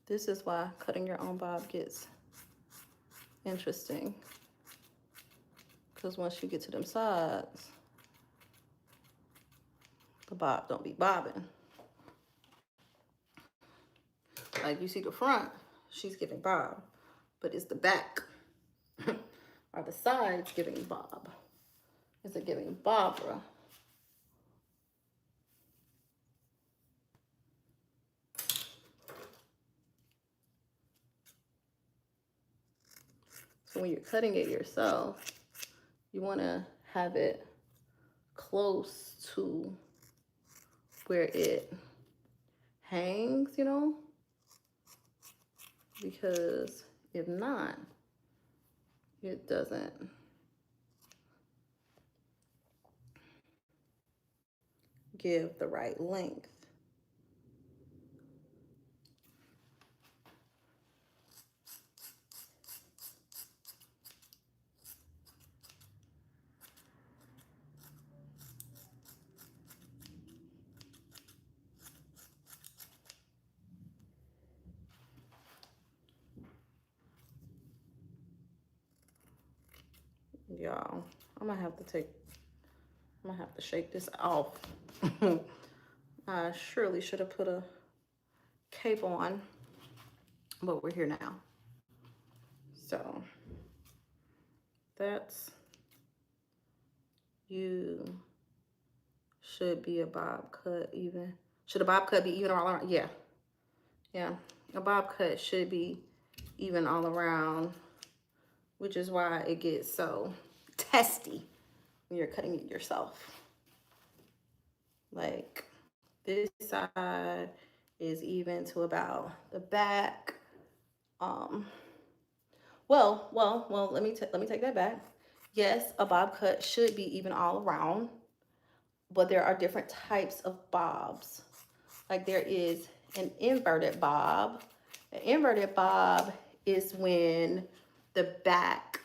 This is why cutting your own bob gets interesting, because once you get to them sides, the bob don't be bobbing. Like, you see the front, she's giving bob, but it's the back or the sides giving bob. Is it giving Barbara? So when you're cutting it yourself, you want to have it close to where it hangs, you know, because if not, it doesn't give the right length. Y'all, I'm gonna have to shake this off. I surely should have put a cape on, but we're here now. So that's, you should be a bob cut even. Should a bob cut be even all around? Yeah. Yeah. A bob cut should be even all around, which is why it gets so testy when you're cutting it yourself. Like, this side is even to about the back. Well, let me take that back. Yes, a bob cut should be even all around, but there are different types of bobs. Like, there is an inverted bob. An inverted bob is when the back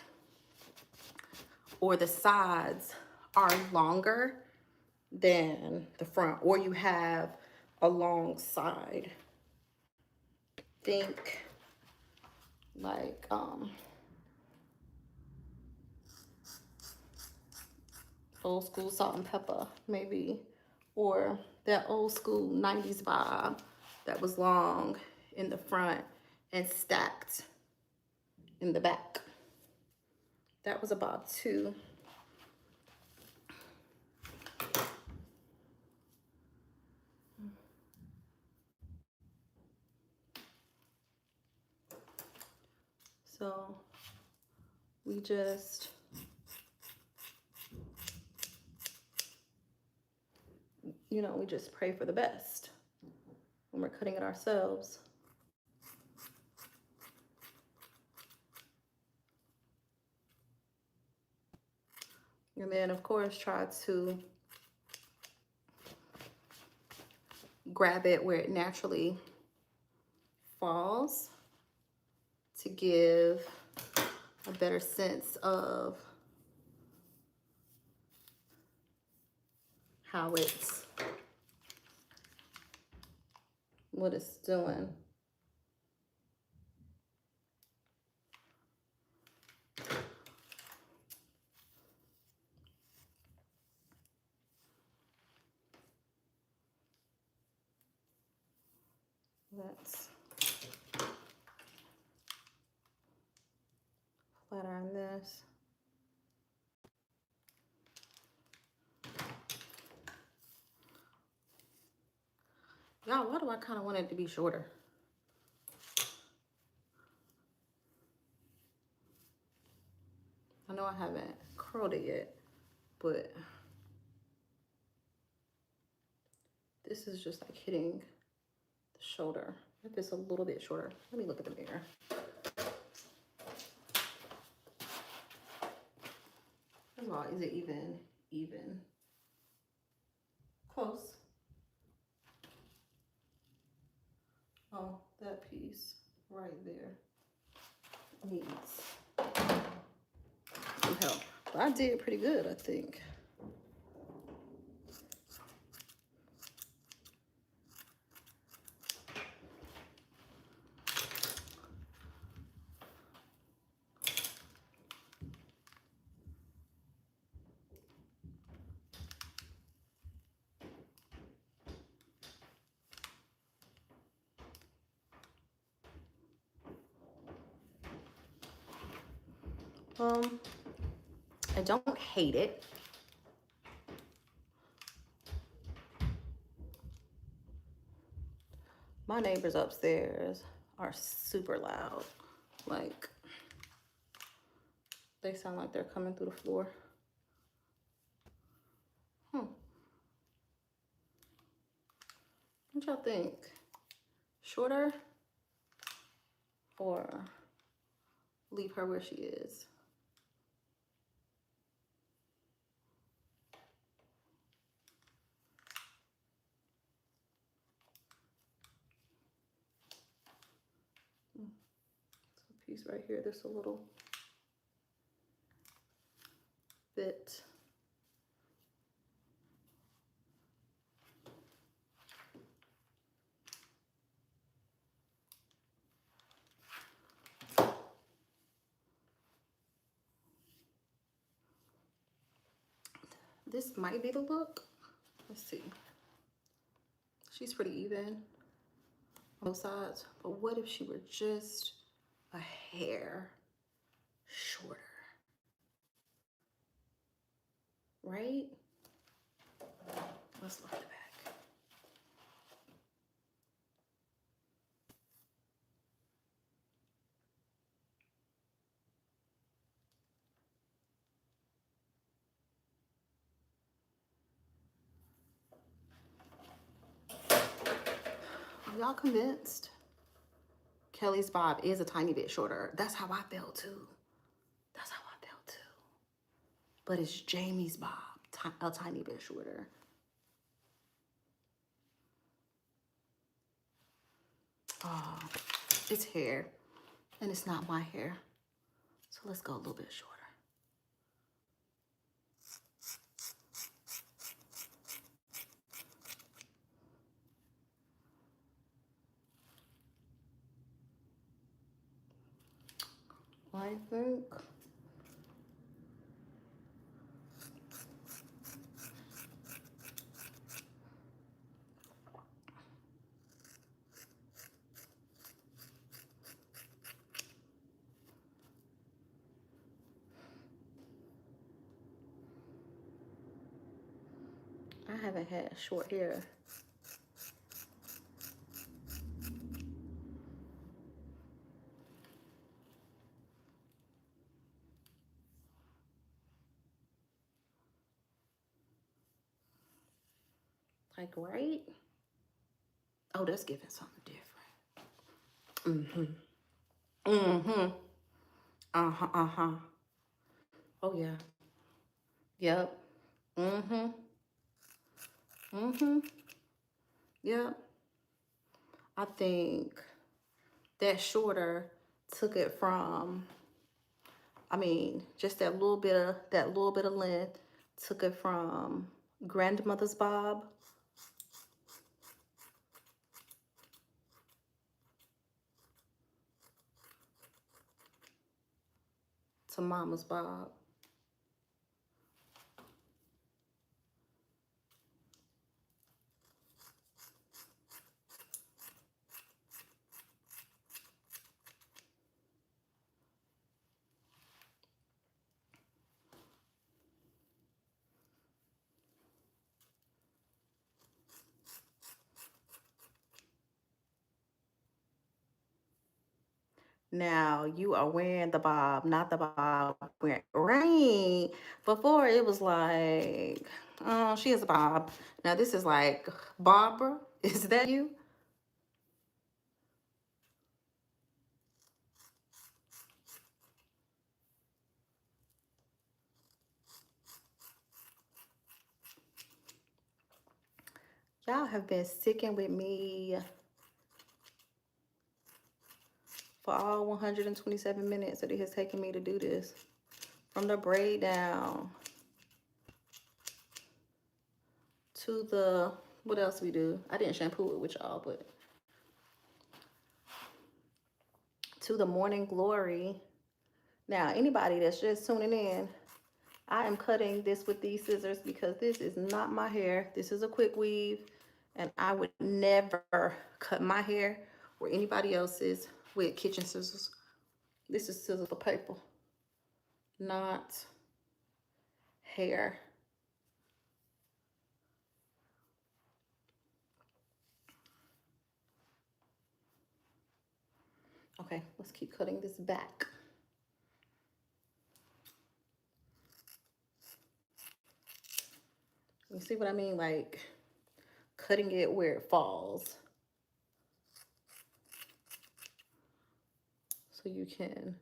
or the sides are longer than the front, or you have a long side. Think like old school Salt and Pepper, maybe, or that old school 90s bob that was long in the front and stacked in the back. That was a bob too. So we just we just pray for the best when we're cutting it ourselves. And then, of course, try to grab it where it naturally falls to give a better sense of how what it's doing. Let's flat iron this. Y'all, why do I kind of want it to be shorter? I know I haven't curled it yet, but this is just like hitting the shoulder. If it's a little bit shorter, let me look at the mirror. First of all, is it even? Close. Oh, that piece right there needs some help. But I did pretty good, I think. I don't hate it. My neighbors upstairs are super loud. Like, they sound like they're coming through the floor. What y'all think? Shorter or leave her where she is? Piece right here, there's a little bit. This might be the look. Let's see. She's pretty even on both sides, but what if she were just a hair shorter? Right? Let's look at the back. Are y'all convinced? Kelly's bob is a tiny bit shorter. That's how I felt too. That's how I felt too. But it's Jamie's bob, a tiny bit shorter. Oh, it's hair, and it's not my hair. So let's go a little bit shorter. I think I haven't had short hair. Like, right? Oh, that's giving something different. Mm-hmm. Mm-hmm. Uh-huh, uh-huh. Oh, yeah. Yep. Mm-hmm. Mm-hmm. Yep. I think that shorter took it from, I mean, just that little bit of length took it from grandmother's bob to mama's bob. Now you are wearing the bob, not the bob wearing rain. Before it was like, oh, she has a bob. Now this is like, Barbara, is that you? Y'all have been sticking with me for all 127 minutes that it has taken me to do this. From the braid down to the, what else we do? I didn't shampoo it with y'all, but to the morning glory. Now, anybody that's just tuning in, I am cutting this with these scissors because this is not my hair. This is a quick weave, and I would never cut my hair or anybody else's with kitchen scissors. This is scissors for paper, not hair. Okay, let's keep cutting this back. You see what I mean? Like cutting it where it falls. So you can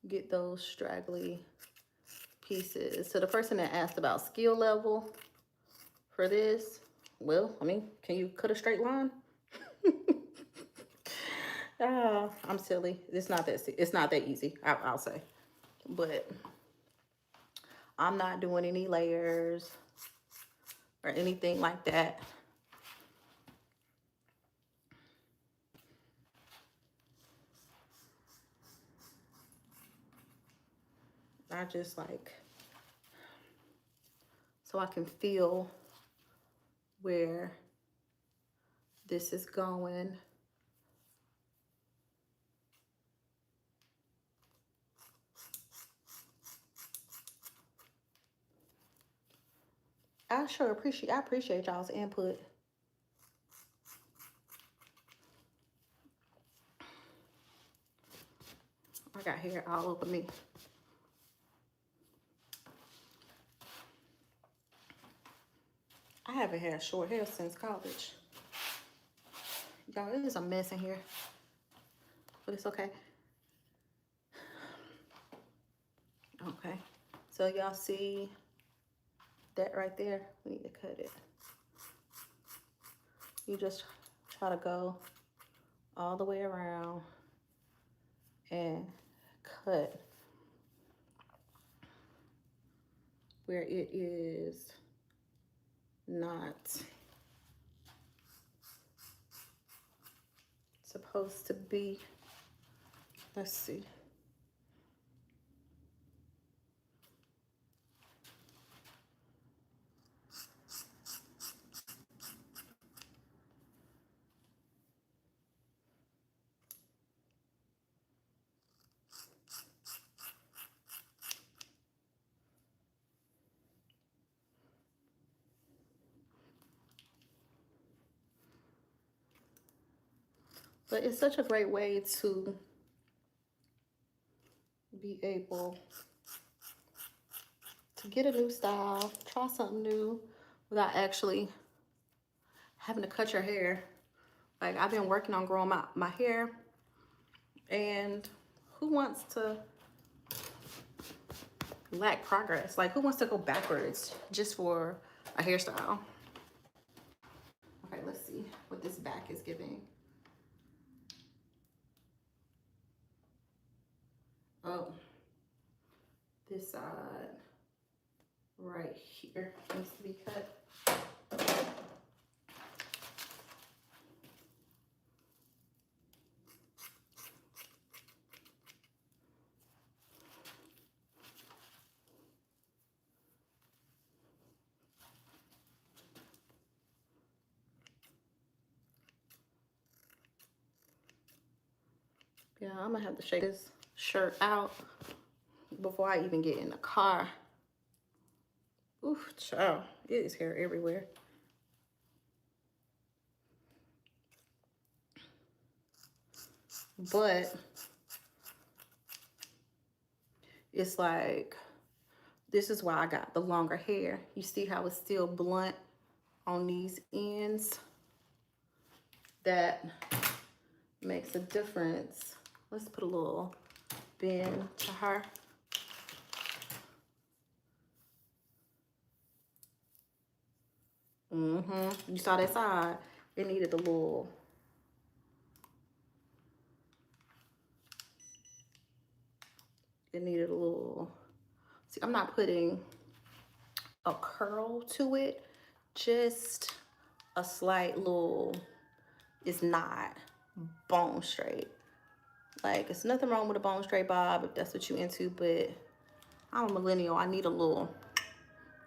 get those straggly pieces. So the person that asked about skill level for this, well, I mean, can you cut a straight line? I'm silly. It's not that easy, I'll say. But I'm not doing any layers or anything like that. I just like, so I can feel where this is going. I appreciate y'all's input. I got hair all over me. I haven't had short hair since college. Y'all, it is a mess in here, but it's okay. Okay, so y'all see that right there? We need to cut it. You just try to go all the way around and cut where it is not supposed to be. Let's see. But it's such a great way to be able to get a new style, try something new without actually having to cut your hair. Like, I've been working on growing my hair, and who wants to lack progress? Like, who wants to go backwards just for a hairstyle? Okay, let's see what this back is giving. Oh, this side right here needs to be cut. Yeah, I'm gonna have to shake this shirt out before I even get in the car. Oof, child, it is hair everywhere. But it's like, this is why I got the longer hair. You see how it's still blunt on these ends? That makes a difference. Let's put a little bend to her. You saw that side? It needed a little. It needed a little. See, I'm not putting a curl to it, just a slight little. It's not bone straight. Like, it's nothing wrong with a bone straight bob if that's what you into, but I'm a millennial. I need a little,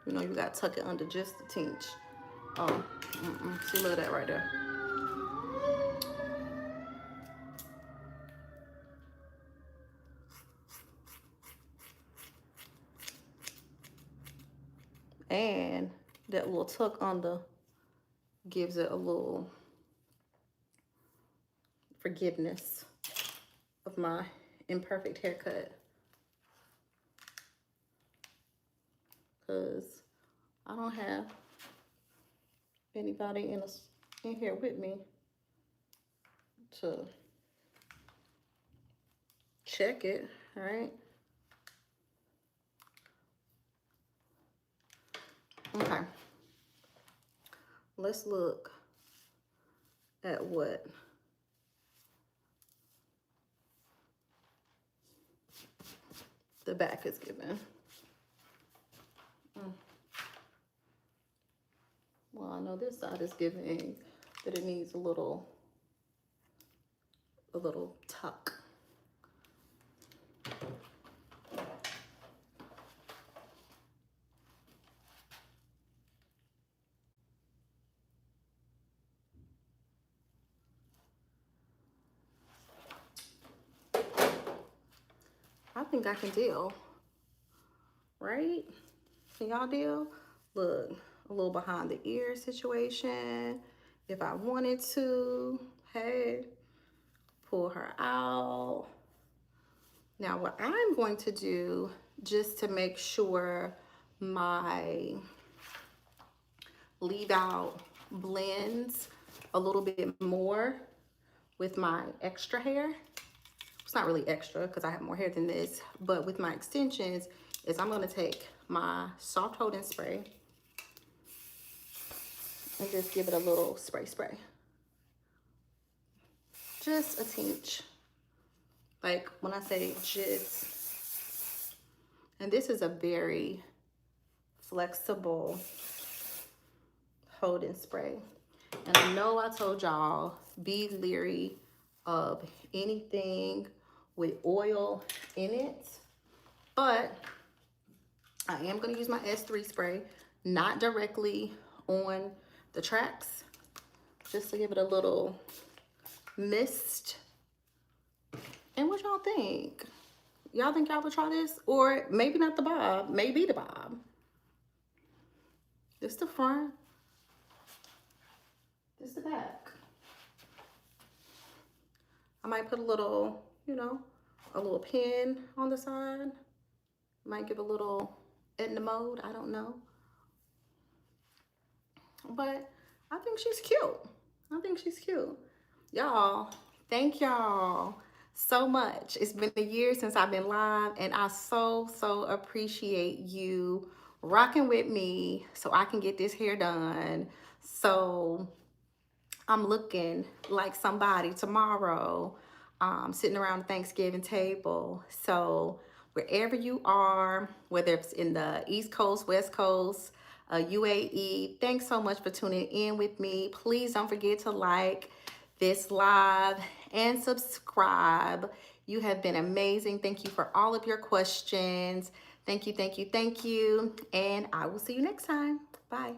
you know, you gotta tuck it under just a tinge. Oh, see, look at that right there. And that little tuck under gives it a little forgiveness of my imperfect haircut. Because I don't have anybody in here with me to check it, right? Okay. Let's look at what the back is given. Well, I know this side is giving that it needs a little tuck. I think I can deal, right? Can y'all deal? Look, a little behind the ear situation. If I wanted to, hey, pull her out. Now, what I'm going to do, just to make sure my leave out blends a little bit more with my extra hair. It's not really extra because I have more hair than this, but with my extensions is I'm going to take my soft holding spray and just give it a little spray. Just a tinge. Like when I say just, and this is a very flexible holding spray. And I know I told y'all, be leery of anything with oil in it, but I am going to use my S3 spray, not directly on the tracks, just to give it a little mist. And what y'all think? Y'all think y'all would try this? Or maybe not the bob, maybe the bob. This the front. This the back. I might put a little, you know, a little pin on the side. Might give a little Edna mode, I don't know. But I think she's cute. I think she's cute. Y'all, thank y'all so much. It's been a year since I've been live, and I so appreciate you rocking with me so I can get this hair done. So I'm looking like somebody tomorrow, sitting around the Thanksgiving table. So wherever you are, whether it's in the East Coast, West Coast, UAE, thanks so much for tuning in with me. Please don't forget to like this live and subscribe. You have been amazing. Thank you for all of your questions. Thank you, thank you, thank you. And I will see you next time. Bye.